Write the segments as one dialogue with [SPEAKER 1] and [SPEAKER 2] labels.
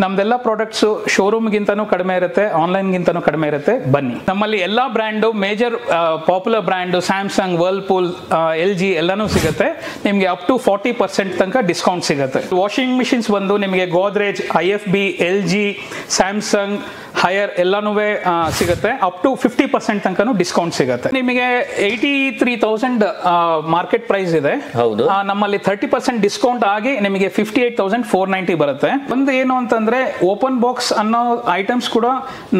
[SPEAKER 1] ನಮ್ದೆಲ್ಲ products showroom ಗಿಂತನೂ ಕಡಿಮೆ ಇರುತ್ತೆ, ಆನ್ಲೈನ್ ಗಿಂತನೂ ಕಡಿಮೆ ಇರುತ್ತೆ. ಬನ್ನಿ, ನಮ್ಮಲ್ಲಿ ಎಲ್ಲಾ brand major popular brand Samsung, Whirlpool, LG ಎಲ್ಲಾನು ಸಿಗುತ್ತೆ. ನಿಮಗೆ ಅಪ್ ಟು 40% ತನಕ ಡಿಸ್ಕೌಂಟ್ ಸಿಗುತ್ತೆ. ವಾಷಿಂಗ್ ಮಿಷಿನ್ಸ್ ಬಂದು ನಿಮಗೆ Godrej, IFB, LG, Samsung, higher ಎಲ್ಲಾನು ಸಿಗುತ್ತೆ. ಅಪ್ ಟು 50% ತನಕ ಡಿಸ್ಕೌಂಟ್ ಸಿಗುತ್ತೆ. ನಿಮಗೆ 83,000 ಮಾರ್ಕೆಟ್ ಪ್ರೈಸ್ ಇದೆ. ನಮ್ಮಲ್ಲಿ 30% ಡಿಸ್ಕೌಂಟ್ ಆಗಿ ನಿಮಗೆ 58,490 ಬರುತ್ತೆ. ಒಂದು ಏನು ಅಂತಂದ್ರೆ ಓಪನ್ ಬಾಕ್ಸ್ ಅನ್ನೋ ಐಟಮ್ಸ್ ಕೂಡ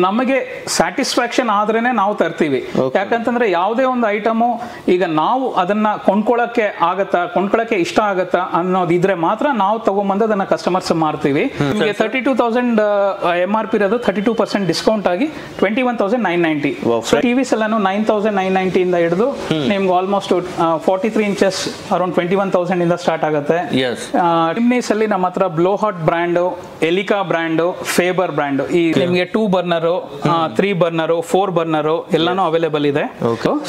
[SPEAKER 1] ನಮಗೆ ಸ್ಯಾಟಿಸ್ಫ್ಯಾಕ್ಷನ್ ಆದ್ರೇನೆ ನಾವು ತರ್ತೀವಿ. ಯಾಕಂತಂದ್ರೆ ಯಾವುದೇ ಒಂದು ಐಟಮು ಈಗ ನಾವು ಅದನ್ನ ಕೊಂಡ್ಕೊಳ್ಳಕ್ಕೆ ಇಷ್ಟ ಆಗತ್ತಾ ಅನ್ನೋದಿದ್ರೆ ಮಾತ್ರ ನಾವು ತಗೊಂಡ್ಬಂದು ಅದನ್ನ ಕಸ್ಟಮರ್ಸ್ ಮಾರ್ತೀವಿ. ನಿಮಗೆ 32,000 MRP ಇರೋದು 32% ಡಿಸ್ಕೌಂಟ್ ಆಗಿ 21,990. ಟಿವಿಸ್ ಎಲ್ಲಾನು 9,990 ಇಂದ ಹಿಡಿದು ನಿಮ್ಗೆ ಆಲ್ಮೋಸ್ಟ್ 43 ಇಂಚಸ್ ಅರೌಂಡ್ 21,000 ಇಂದ ಸ್ಟಾರ್ಟ್ ಆಗುತ್ತೆ. ಚಿಮ್ನೀಸ್ ಅಲ್ಲಿ ನಮ್ಮ ಹತ್ರ Blowhot brand, Elica brand, Faber brand, ಈ ನಿಮಗೆ 2 ಬರ್ನರ್, 3 ಬರ್ನರ್, 4 ಬರ್ನರ್ ಎಲ್ಲಾನು ಅವೈಲೇಬಲ್ ಇದೆ.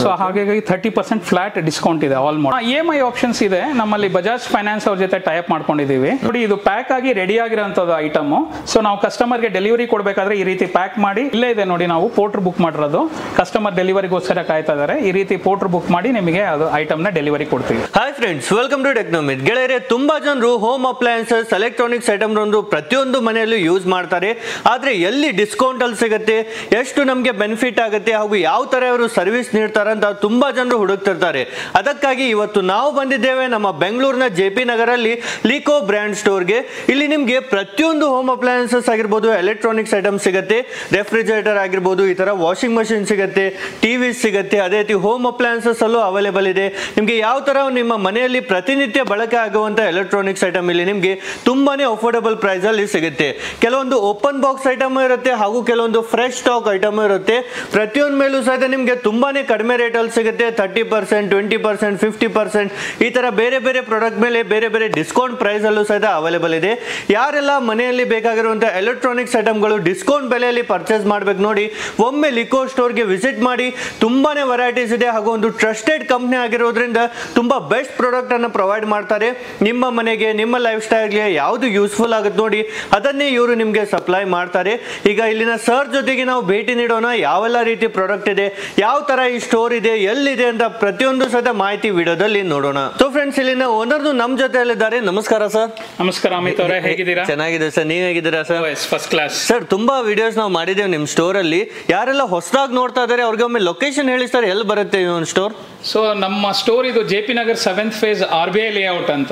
[SPEAKER 1] ಸೊ ಹಾಗಾಗಿ 30% ಫ್ಲಾಟ್ ಡಿಸ್ಕೌಂಟ್ ಇದೆ. ಆಲ್ಮೋಸ್ಟ್ EMI ಆಪ್ಷನ್ಸ್ ಇದೆ. ನಮ್ಮಲ್ಲಿ ಬಜಾಜ್ ಫೈನಾನ್ಸ್ ಅವ್ರ ಜೊತೆ ಟೈ ಅಪ್ ಮಾಡ್ಕೊಂಡಿದೀವಿ. ನೋಡಿ, ಇದು ಪ್ಯಾಕ್ ಆಗಿ ರೆಡಿ ಆಗಿರೋಂಥದ್ದು ಐಟಮ್. ಸೊ ನಾವು ಕಸ್ಟಮರ್ಗೆ ಡೆಲಿವರಿ ಕೊಡಬೇಕಾದ್ರೆ ಈ ರೀತಿ ಪ್ಯಾಕ್ ಮಾಡಿ, ಇಲ್ಲೇ ಇದೆ ನೋಡಿ, ನಾವು ಪೋರ್ಟರ್ ಬುಕ್ ಮಾಡಿರೋದು. ಕಸ್ಟಮರ್ ಡೆಲಿವರಿಗೋಸ್ಕರ ಕಾಯ್ತಾ ಇದ್ದಾರೆ. ಈ ರೀತಿ ಪೋರ್ಟರ್ ಬುಕ್ ಮಾಡಿ ನಿಮಗೆ ಅದು ಐಟಮ್ ನ ಡೆಲಿವರಿ ಕೊಡ್ತೀವಿ.
[SPEAKER 2] Hi friends, welcome to ಟೆಕ್ನೋಮಿತ್. ಗೆಳೆಯರೆ, ತುಂಬಾ ಜನರು ಹೋಮ್ ಅಪ್ಲಯನ್ಸಸ್, ಎಲೆಕ್ಟ್ರಾನಿಕ್ಸ್ ಐಟಮ್ ಪ್ರತಿಯೊಂದು ಮನೆಯಲ್ಲೂ ಯೂಸ್ ಮಾಡ್ತಾರೆ. ಆದ್ರೆ ಎಲ್ಲಿ ಡಿಸ್ಕೌಂಟ್ ಅಲ್ಲಿ ಸಿಗುತ್ತೆ, ಎಷ್ಟು ನಮಗೆ ಬೆನಿಫಿಟ್ ಆಗುತ್ತೆ, ಹಾಗೂ ಯಾವ ತರ ಅವರು ಸರ್ವಿಸ್ ನೀಡ್ತಾರೆ ಅಂತ ತುಂಬಾ ಜನರು ಹುಡುಕ್ತಿರ್ತಾರೆ. ಅದಕ್ಕಾಗಿ ಇವತ್ತು ನಾವು ಬಂದಿದ್ದೇವೆ ನಮ್ಮ ಬೆಂಗಳೂರಿನ JP ನಗರಲ್ಲಿ ಲಿಕೋ ಬ್ರ್ಯಾಂಡ್ ಸ್ಟೋರ್ಗೆ. ಇಲ್ಲಿ ನಿಮ್ಗೆ ಪ್ರತಿಯೊಂದು ಹೋಮ್ ಅಪ್ಲಯನ್ಸಸ್ ಆಗಿರ್ಬೋದು, ಎಲೆಕ್ಟ್ರಾನಿಕ್ಸ್ ಐಟಮ್ ಸಿಗುತ್ತೆ, ರೆಫ್ರಿಜರೇಟರ್ ಆಗಿರ್ಬೋದು, ಈ ತರ ವಾಷಿಂಗ್ ಮಷಿನ್ ಸಿಗುತ್ತೆ, ಟಿವಿ ಸಿಗುತ್ತೆ. ಅದೇ ರೀತಿ ಹೋಮ್ ಅಪ್ಲಯನ್ಸಸ್ ಅಲ್ಲೂ ಅವೈಲೇಬಲ್ ಇದೆ. ನಿಮ್ಗೆ ಯಾವ ತರ ನಿಮ್ಮ ಮನೆಯಲ್ಲಿ ಪ್ರತಿನಿತ್ಯ ಬಳಕೆ ಆಗುವಂತ ಎಲೆಕ್ಟ್ರಾನಿಕ್ಸ್ ಐಟಮ್ ಇಲ್ಲಿ ನಿಮ್ಗೆ ತುಂಬಾನೇ ಅಫೋರ್ಡಬಲ್ ಪ್ರೈಸ್ ಅಲ್ಲಿ ಸಿಗುತ್ತೆ. ಕೆಲವೊಂದು ಓಪನ್ ಬಾಕ್ಸ್ ಐಟಮ್ ಇರುತ್ತೆ, ಹಾಗೂ ಕೆಲವೊಂದು ಫ್ರೆಶ್ ಸ್ಟಾಕ್ ಐಟಮ್ ಇರುತ್ತೆ. ಪ್ರತಿಯೊಂದು ಮೇಲೂ ಸಹಿತ ನಿಮ್ಗೆ ತುಂಬಾನೇ ಕಡಿಮೆ ರೇಟ್ ಅಲ್ಲಿ ಸಿಗುತ್ತೆ. 30%, 20%, 50% ಈ ತರ ಬೇರೆ ಬೇರೆ ಪ್ರಾಡಕ್ಟ್ ಮೇಲೆ ಬೇರೆ ಬೇರೆ ಡಿಸ್ಕೌಂಟ್ ಪ್ರೈಸ್ ಅಲ್ಲೂ ಸಹಿತ ಅವೈಲೇಬಲ್ ಇದೆ. ಯಾರೆಲ್ಲ ಮನೆಯಲ್ಲಿ ಬೇಕಾಗಿರುವಂತಹ ಎಲೆಕ್ಟ್ರಾನಿಕ್ಸ್ ಐಟಮ್ಗಳು ಡಿಸ್ಕೌಂಟ್ ಬೆಲೆಯಲ್ಲಿ ಪರ್ಚೇಸ್ ಮಾಡ್ಬೇಕು ನೋಡಿ, ಒಮ್ಮೆ ಲಿಕೋ ಸ್ಟೋರ್ಗೆ ವಿಸಿಟ್ ಮಾಡಿ. ತುಂಬಾನೇ ವೆರೈಟೀಸ್ ಇದೆ, ಹಾಗೂ ಒಂದು ಟ್ರಸ್ಟೆಡ್ ಕಂಪ್ನಿ ಆಗಿರೋದ್ರಿಂದ ತುಂಬಾ ಬೆಸ್ಟ್ ಪ್ರಾಡಕ್ಟ್ ಅನ್ನು ಪ್ರೊವೈಡ್ ಮಾಡ್ತಾರೆ. ನಿಮ್ಮ ಮನೆಗೆ, ನಿಮ್ಮ ಲೈಫ್ ಸ್ಟೈಲ್ಗೆ ಯಾವುದು ಯೂಸ್ಫುಲ್ ಆಗುತ್ತೆ ನೋಡಿ, ಅದನ್ನೇ ಇವರು ನಿಮ್ಗೆ ಸಪ್ಲೈ ಮಾಡ್ತಾರೆ. ಈಗ ಇಲ್ಲಿನ ಸರ್ ಜೊತೆಗೆ ನಾವು ಭೇಟಿ ನೀಡೋಣ. ಯಾವೆಲ್ಲ ರೀತಿ ಪ್ರಾಡಕ್ಟ್ ಇದೆ, ಯಾವ ತರ ಈ ಸ್ಟೋರ್ ಇದೆ, ಎಲ್ಲಿದೆ ಅಂತ ಪ್ರತಿಯೊಂದು ಸಹಿತ ಮಾಹಿತಿ ವಿಡಿಯೋದಲ್ಲಿ ನೋಡೋಣ. ಸೊ ಫ್ರೆಂಡ್ಸ್, ಇಲ್ಲಿನ ಓನರ್ನು ನಮ್ಮ ಜೊತೆಯಲ್ಲಿದ್ದಾರೆ. ನಮಸ್ಕಾರ ಸರ್.
[SPEAKER 1] ನಮಸ್ಕಾರ ಅಮಿತ್ ಅವರೇ, ಹೇಗಿದ್ದೀರಾ?
[SPEAKER 2] ಚೆನ್ನಾಗಿದೆ ಸರ್, ನೀವ್ ಹೇಗಿದ್ದೀರಾ ಸರ್?
[SPEAKER 1] First class
[SPEAKER 2] sir. ತುಂಬಾ ವಿಡಿಯೋಸ್ ನಾವು ಮಾಡಿದ್ದೇವೆ ನಿಮ್ಮ ಸ್ಟೋರ್ ಅಲ್ಲಿ. ಯಾರೆಲ್ಲ ಹೊಸದಾಗಿ ನೋಡ್ತಾ ಇದಾರೆ ಅವ್ರಿಗೆ ಒಮ್ಮೆ ಲೊಕೇಶನ್ ಹೇಳಿ ಸರ್, ಎಲ್ಲಿ ಬರುತ್ತೆ ಈ ಒಂದು ಸ್ಟೋರ್?
[SPEAKER 1] ಸೊ ನಮ್ಮ ಸ್ಟೋರ್ ಇದು JP Nagar 7th phase RBI layout ಅಂತ.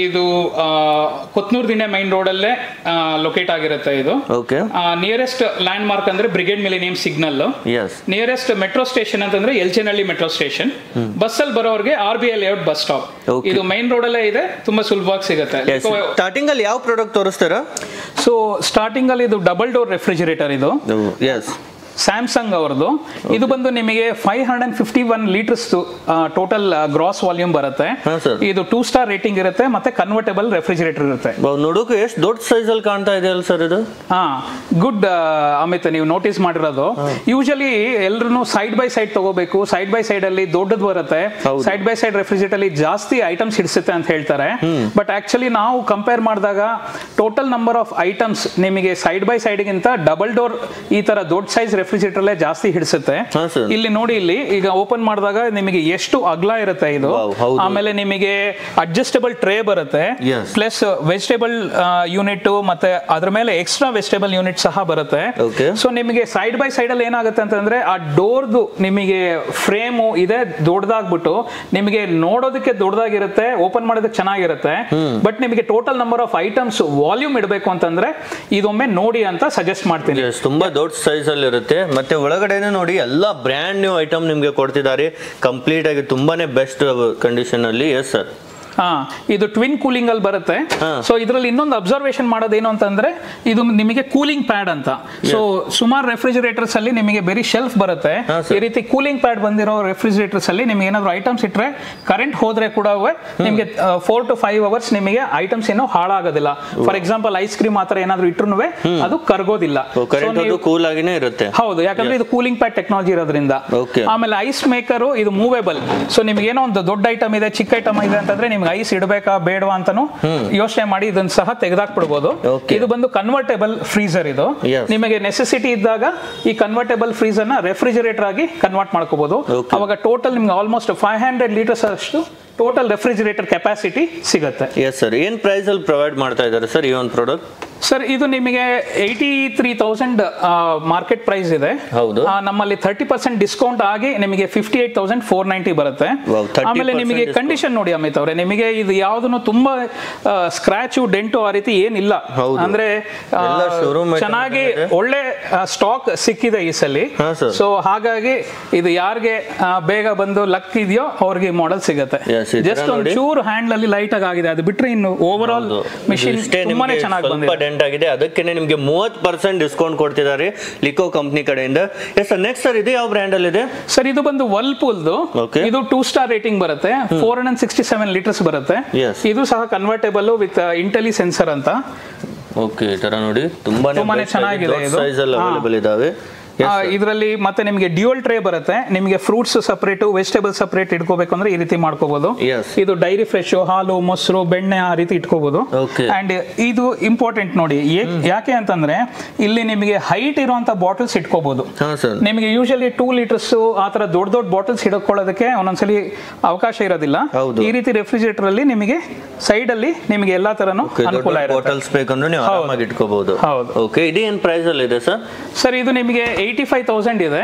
[SPEAKER 1] ಇದು ಕೊತ್ನೂರ್ ದಿಣ್ಣೆ ಮೈನ್ ರೋಡ್ ಅಲ್ಲೇ ಲೊಕೇಟ್ ಆಗಿರುತ್ತೆ. ಇದು ನಿಯರೆಸ್ಟ್ ಲ್ಯಾಂಡ್ ಮಾರ್ಕ್ ಅಂದ್ರೆ brigade millennium signal. Nearest metro station ಅಂತಂದ್ರೆ ಎಲ್ಚನಹಳ್ಳಿ ಮೆಟ್ರೋ ಸ್ಟೇಷನ್. ಬಸ್ ಅಲ್ಲಿ ಬರೋರಿಗೆ RBI ಲೇಔಟ್ ಬಸ್ ಸ್ಟಾಪ್. ಇದು ಮೈನ್ ರೋಡ್ ಅಲ್ಲೇ ಇದೆ, ತುಂಬಾ ಸುಲಭವಾಗಿ ಸಿಗುತ್ತೆ.
[SPEAKER 2] ಸ್ಟಾರ್ಟಿಂಗ್ ಅಲ್ಲಿ ಯಾವ ಪ್ರಾಡಕ್ಟ್ ತೋರಿಸ್ತಾರ?
[SPEAKER 1] ಸೊ ಸ್ಟಾರ್ಟಿಂಗ್ ಅಲ್ಲಿ ಇದು ಡಬಲ್ ಡೋರ್ ರೆಫ್ರಿಜರೇಟರ್. ಇದು ಸ್ಯಾಮ್ಸಂಗ್ ಅವರದು. ಇದು ಬಂದು ನಿಮಗೆ 551 ಲೀಟರ್ಸ್ ಟೋಟಲ್ ಗ್ರಾಸ್ ವಾಲ್ಯೂಮ್ ಬರುತ್ತೆ. ಇದು 2 ಸ್ಟಾರ್ ರೇಟಿಂಗ್ ಇರುತ್ತೆ, ಮತ್ತೆ ಕನ್ವರ್ಟೇಬಲ್ ರೆಫ್ರಿಜರೇಟರ್ ಇರುತ್ತೆ.
[SPEAKER 2] ನೋಡೋಕೆ ಎಷ್ಟು ದೊಡ್ಡ ಸೈಜ್ ಅಲ್ಲಿ ಕಾಣ್ತಾ ಇದೆ ಅಲ್ಲ ಸರ್ ಇದು?
[SPEAKER 1] ಗುಡ್ ಅಮಿತ್, ನೀವು ನೋಟಿಸ್ ಮಾಡಿರೋದು. ಯೂಶಲಿ ಎಲ್ಲರೂ ಸೈಡ್ ಬೈ ಸೈಡ್ ತಗೋಬೇಕು, ಸೈಡ್ ಬೈ ಸೈಡ್ ಅಲ್ಲಿ ದೊಡ್ಡದು ಬರುತ್ತೆ, ಸೈಡ್ ಬೈ ಸೈಡ್ ರೆಫ್ರಿಜರೇಟರ್ ಅಲ್ಲಿ ಜಾಸ್ತಿ ಐಟಮ್ಸ್ ಹಿಡಿಸುತ್ತೆ ಅಂತ ಹೇಳ್ತಾರೆ. ಬಟ್ ಆಕ್ಚುಲಿ ನಾವು ಕಂಪೇರ್ ಮಾಡಿದಾಗ ಟೋಟಲ್ ನಂಬರ್ ಆಫ್ ಐಟಮ್ಸ್ ನಿಮಗೆ ಸೈಡ್ ಬೈ ಸೈಡ್ ಗಿಂತ ಡಬಲ್ ಡೋರ್ ಈ ತರ ದೊಡ್ಡ ಸೈಜ್ ರೆಫ್ರಿಜರೇಟರ್ ಜಾಸ್ತಿ ಹಿಡಿಸುತ್ತೆ. ಇಲ್ಲಿ ನೋಡಿ, ಇಲ್ಲಿ ಈಗ ಓಪನ್ ಮಾಡಿದಾಗ ನಿಮಗೆ ಎಷ್ಟು ಅಗಲ ಇರುತ್ತೆ ಇದು. ಆಮೇಲೆ ನಿಮಗೆ ಅಡ್ಜಸ್ಟಬಲ್ ಟ್ರೇ ಬರುತ್ತೆ, ಪ್ಲಸ್ ವೆಜಿಟೇಬಲ್ ಯೂನಿಟ್, ಮತ್ತೆ ಅದ್ರ ಮೇಲೆ ಎಕ್ಸ್ಟ್ರಾ ವೆಜಿಟೇಬಲ್ ಯೂನಿಟ್ ಸಹ ಬರುತ್ತೆ. ಸೊ ನಿಮಗೆ ಸೈಡ್ ಬೈ ಸೈಡ್ ಅಲ್ಲಿ ಏನಾಗುತ್ತೆ ಅಂತಂದ್ರೆ ಆ ಡೋರ್ದು ನಿಮಗೆ ಫ್ರೇಮು ಇದೆ ದೊಡ್ಡದಾಗ್ಬಿಟ್ಟು ನಿಮಗೆ ನೋಡೋದಕ್ಕೆ ದೊಡ್ಡದಾಗಿರುತ್ತೆ, ಓಪನ್ ಮಾಡೋದಕ್ಕೆ ಚೆನ್ನಾಗಿರುತ್ತೆ. ಬಟ್ ನಿಮಗೆ total number of items volume ಇಡಬೇಕು ಅಂತಂದ್ರೆ ಇದೊಮ್ಮೆ ನೋಡಿ ಅಂತ ಸಜೆಸ್ಟ್ ಮಾಡ್ತೀನಿ.
[SPEAKER 2] ತುಂಬಾ ದೊಡ್ಡ ಸೈಜ್ ಅಲ್ಲಿ ಇರುತ್ತೆ. ಮತ್ತೆ ಒಳಗಡೆನೆ ನೋಡಿ ಎಲ್ಲ ಬ್ರ್ಯಾಂಡ್ ನ್ಯೂ ಐಟಮ್ ನಿಮ್ಗೆ ಕೊಡ್ತಿದ್ದಾರೆ, ಕಂಪ್ಲೀಟ್ ಆಗಿ ತುಂಬಾನೇ ಬೆಸ್ಟ್ ಕಂಡೀಷನ್ ಅಲ್ಲಿ. Yes sir.
[SPEAKER 1] ಇದು ಟ್ವಿನ್ ಕೂಲಿಂಗ್ ಅಲ್ಲಿ ಬರುತ್ತೆ. ಸೊ ಇದರಲ್ಲಿ ಇನ್ನೊಂದು ಅಬ್ಸರ್ವೇಷನ್ ಮಾಡೋದೇನು ಅಂತಂದ್ರೆ ಇದು ನಿಮಗೆ ಕೂಲಿಂಗ್ ಪ್ಯಾಡ್ ಅಂತ. ಸೊ ಸುಮಾರು ರೆಫ್ರಿಜರೇಟರ್ಸ್ ಅಲ್ಲಿ ನಿಮಗೆ ಬೇರೆ ಶೆಲ್ಫ್ ಬರುತ್ತೆ. ಈ ರೀತಿ ಕೂಲಿಂಗ್ ಪ್ಯಾಡ್ ಬಂದಿರೋ ರೆಫ್ರಿಜರೇಟರ್ಸ್ ಅಲ್ಲಿ ನಿಮಗೆ ಏನಾದ್ರು ಐಟಮ್ಸ್ ಇಟ್ರೆ ಕರೆಂಟ್ ಹೋದ್ರೆ ಕೂಡ ನಿಮಗೆ 4 to 5 hours ನಿಮಗೆ ಐಟಮ್ಸ್ ಏನೋ ಹಾಳಾಗೋದಿಲ್ಲ. ಫಾರ್ ಎಕ್ಸಾಂಪಲ್ ಐಸ್ ಕ್ರೀಮ್ ಆತರ ಏನಾದ್ರು ಇಟ್ರು ಅದು ಕರಗೋದಿಲ್ಲ,
[SPEAKER 2] ಕೂಲ್ ಆಗಿನೇ ಇರುತ್ತೆ.
[SPEAKER 1] ಹೌದು, ಯಾಕಂದ್ರೆ ಇದು ಕೂಲಿಂಗ್ ಪ್ಯಾಡ್ ಟೆಕ್ನಾಲಜಿ ಇರೋದ್ರಿಂದ. ಆಮೇಲೆ ಐಸ್ ಮೇಕರ್ ಇದು ಮೂವೇಬಲ್. ಸೊ ನಿಮ್ಗೆ ಏನೋ ಒಂದು ದೊಡ್ಡ ಐಟಮ್ ಇದೆ, ಚಿಕ್ಕ ಐಟಮ್ ಇದೆ ಅಂತಂದ್ರೆ ನಿಮ್ಗೆ ಐಸ್ ಇಡಬೇಕಾ ಬೇಡವಾ ಅಂತಾನು ಯೋಚನೆ ಮಾಡಿ ಇದನ್ನ ಸಹ ತೆಗೆದಾಕ್ಬಿಡ್ಬೋದು. ಇದು ಬಂದು ಕನ್ವರ್ಟೇಬಲ್ ಫ್ರೀಸರ್. ಇದು ನಿಮಗೆ ನೆಸೆಸಿಟಿ ಇದ್ದಾಗ ಈ ಕನ್ವರ್ಟೇಬಲ್ ಫ್ರೀಸರ್ ನ ರೆಫ್ರಿಜರೇಟರ್ ಆಗಿ ಕನ್ವರ್ಟ್ ಮಾಡ್ಕೋಬಹುದು. ಅವಾಗ ಟೋಟಲ್ ನಿಮ್ಗೆ ಆಲ್ಮೋಸ್ಟ್ 500 ಲೀಟರ್ಸ್ ಅಷ್ಟು ಟೋಟಲ್ ರೆಫ್ರಿಜರೇಟರ್ ಕೆಪಾಸಿಟಿ ಸಿಗುತ್ತೆ.
[SPEAKER 2] ಎಸ್ ಸರ್, ಏನ್ ಪ್ರೈಸ್ ಅಲ್ಲಿ ಪ್ರೊವೈಡ್ ಮಾಡ್ತಾ ಇದ್ದಾರೆ ಸರ್ ಈ ಒಂದು ಪ್ರಾಡಕ್ಟ್?
[SPEAKER 1] ಸರ್ ಇದು ನಿಮಗೆ 83,000 ಮಾರ್ಕೆಟ್ ಪ್ರೈಸ್ ಇದೆ.
[SPEAKER 2] ಹೌದು.
[SPEAKER 1] ನಮ್ಮಲ್ಲಿ 30% ಡಿಸ್ಕೌಂಟ್ ಆಗಿ ನಿಮಗೆ 58,490 ಬರುತ್ತೆ. ಆಮೇಲೆ ನಿಮಗೆ ಕಂಡೀಷನ್ ನೋಡಿ ಅಮಿತ್ ಅವರೇ, ನಿಮಗೆ ಇದು ಯಾವ್ದನ್ನು ತುಂಬಾ ಸ್ಕ್ರಾಚು ಡೆಂಟು ಆ ರೀತಿ ಏನಿಲ್ಲ. ಅಂದ್ರೆ ಚೆನ್ನಾಗಿ ಒಳ್ಳೆ ಸ್ಟಾಕ್ ಸಿಕ್ಕಿದೆ ಈ ಸಲ. ಸೊ ಹಾಗಾಗಿ ಇದು ಯಾರಿಗೆ ಬೇಗ ಬಂದು ಲಕ್ ಇದೆಯೋ ಅವ್ರಿಗೆ ಮಾಡೆಲ್ ಸಿಗುತ್ತೆ. ಜಸ್ಟ್ ಒಂದು ಚೂರು ಹ್ಯಾಂಡ್ ಅಲ್ಲಿ ಲೈಟ್ ಆಗಿದೆ, ಅದು ಬಿಟ್ರೆ ಇನ್ನು ಓವರ್ ಆಲ್ ಮಿಷಿನ್ ತುಂಬಾನೇ ಚೆನ್ನಾಗಿ ಬಂದಿದೆ
[SPEAKER 2] ಆಗಿದೆ. ಅದಕ್ಕೆ ನಿಮಗೆ 30% ಡಿಸ್ಕೌಂಟ್ ಕೊಡ್ತಿದ್ದಾರೆ ಲಿಕೋ ಕಂಪನಿ ಕಡೆಯಿಂದ. ಎಸ್ ಸರ್, ನೆಕ್ಸ್ಟ್ ಸರ್ ಇದು ಯಾವ ಬ್ರ್ಯಾಂಡ್ ಅಲ್ಲಿ ಇದೆ
[SPEAKER 1] ಸರ್? ಇದು ಬಂದು ವರ್ಲ್ಪೂಲ್ದು. ಇದು 2 ಸ್ಟಾರ್ ರೇಟಿಂಗ್ ಬರುತ್ತೆ, 467 ಲೀಟರ್ಸ್ ಬರುತ್ತೆ. ಇದು ಸಹ ಕನ್ವರ್ಟೇಬಲ್ ವಿತ್ ಇಂಟೆಲಿ ಸೆನ್ಸರ್ ಅಂತ.
[SPEAKER 2] ಓಕೆ, ಈ ತರ ನೋಡಿ ತುಂಬಾನೇ ಚೆನ್ನಾಗಿದೆ. ಸೈಜ್ ಅಲ್ಲಿ ಅವೈಲೇಬಲ್ ಇದಾವೆ.
[SPEAKER 1] ಇದರಲ್ಲಿ ಮತ್ತೆ ನಿಮಗೆ ಡ್ಯೂಯಲ್ ಟ್ರೇ ಬರುತ್ತೆ. ನಿಮಗೆ ಫ್ರೂಟ್ಸ್ ಸಪರೇಟ್, ವೆಜಿಟೇಬಲ್ ಸಪರೇಟ್ ಇಟ್ಕೋಬೇಕು ಅಂದ್ರೆ ಈ ರೀತಿ ಮಾಡ್ಕೋಬಹುದು. ಇದು ಡೈರಿ ಫ್ರೆಶ್, ಹಾಲು, ಮೊಸರು, ಬೆಣ್ಣೆ ಆ ರೀತಿ ಇಟ್ಕೋಬಹುದು. ಅಂಡ್ ಇದು ಇಂಪಾರ್ಟೆಂಟ್ ನೋಡಿ, ಯಾಕೆ ಅಂತಂದ್ರೆ ಇಲ್ಲಿ ನಿಮಗೆ ಹೈಟ್ ಇರುವಂತ ಬಾಟಲ್ಸ್ ಇಟ್ಕೋಬಹುದು. ನಿಮಗೆ ಯೂಶಲಿ 2 ಲೀಟರ್ಸ್ ಆ ತರ ದೊಡ್ಡ ಬಾಟಲ್ಸ್ ಇಟ್ಕೊಳ್ಳೋದಕ್ಕೆ ಒಂದೊಂದ್ಸಲಿ ಅವಕಾಶ ಇರೋದಿಲ್ಲ. ಈ ರೀತಿ ರೆಫ್ರಿಜರೇಟರ್ ಅಲ್ಲಿ ನಿಮಗೆ ಸೈಡ್ ಅಲ್ಲಿ ನಿಮಗೆ ಎಲ್ಲಾ ತರನು ಅನುಕೂಲ ಇರುತ್ತೆ.
[SPEAKER 2] ಬಾಟಲ್ಸ್ ಬೇಕಂದ್ರೆ ನೀವು ಆರಾಮಾಗಿ ಇಟ್ಕೋಬಹುದು. ಓಕೆ, ಇದು ಏನು ಪ್ರೈಸ್ ಅಲ್ಲಿ ಇದೆ ಸರ್?
[SPEAKER 1] ಸರ್ ಇದು ನಿಮಗೆ 85,000 ಇದೆ.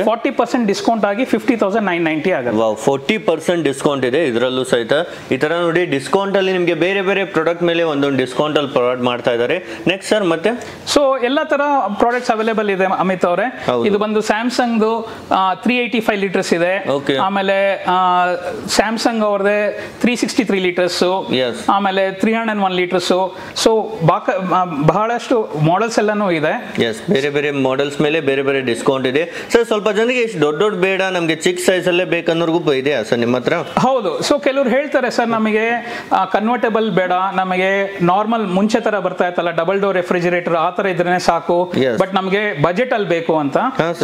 [SPEAKER 1] 40% ಡಿಸ್ಕೌಂಟ್ ಆಗಿ 50,990 ಆಗುತ್ತೆ.
[SPEAKER 2] 40% ಡಿಸ್ಕೌಂಟ್ ಇದೆ ಇದರಲ್ಲೂ ಸಹಿತ. ಈ ತರ ನೋಡಿ ಡಿಸ್ಕೌಂಟ್ ಅಲ್ಲಿ ನಿಮಗೆ ಬೇರೆ ಬೇರೆ ಪ್ರಾಡಕ್ಟ್ ಮೇಲೆ ಒಂದೊಂದು ಡಿಸ್ಕೌಂಟ್ ಅಲ್ಲಿ ಪ್ರೊವೈಡ್ ಮಾಡ್ತಾ ಇದ್ದಾರೆ. ನೆಕ್ಸ್ಟ್ ಸರ್ ಮತ್ತೆ
[SPEAKER 1] ಸೊ ಎಲ್ಲಾ ತರ ಪ್ರಾಡಕ್ಟ್ಸ್ ಅವೈಲೇಬಲ್ ಇದೆ ಅಮಿತ್ ಅವರೇ. ಇದು ಬಂದು ಸ್ಯಾಮ್ಸಂಗ್ 385 ಲೀಟರ್ಸ್ ಇದೆ. ಆಮೇಲೆ ಸ್ಯಾಮ್ಸಂಗ್ ಅವ್ರದೇ 363 ಲೀಟರ್ಸ್, ಆಮೇಲೆ 301 ಲೀಟರ್ಸ್. ಸೊ ಬಹಳಷ್ಟು ಮಾಡೆಲ್ಸ್ ಎಲ್ಲಾನು ಇದೆ.
[SPEAKER 2] ಬೇರೆ ಬೇರೆ ಮಾಡೆಲ್ಸ್ ಮೇಲೆ ಬೇರೆ ಬೇರೆ ಡಿಸ್ಕೌಂಟ್ ಇದೆ ಸರ್. ಸ್ವಲ್ಪ ಜನರಿಗೆ ಇಷ್ಟು ದೊಡ್ಡ ಬೇಡ, ನಮಗೆ ಚಿಕ್ಕ ಸೈಜ್ ಅಲ್ಲೇ ಬೇಕನ್ನೋರ್ಗೂ ಇದೆಯಾ ಸರ್ ನಿಮ್ಮ ಹತ್ರ?
[SPEAKER 1] ಹೌದು. ಸೊ ಕೆಲವರು ಹೇಳ್ತಾರೆ ಸರ್ ನಮಗೆ ಕನ್ವರ್ಟೇಬಲ್ ಬೇಡ, ನಮಗೆ ನಾರ್ಮಲ್ ಮುಂಚೆ ತರ ಬರ್ತಾ ಇತ್ತಲ್ಲ ಡಬಲ್ ಡೋರ್ ರೆಫ್ರಿಜರೇಟರ್ ಆ ತರ ಇದ್ರೆ ಸಾಕು, ಬಟ್ ನಮಗೆ ಬಜೆಟ್ ಅಲ್ಲಿ ಬೇಕು ಅಂತ.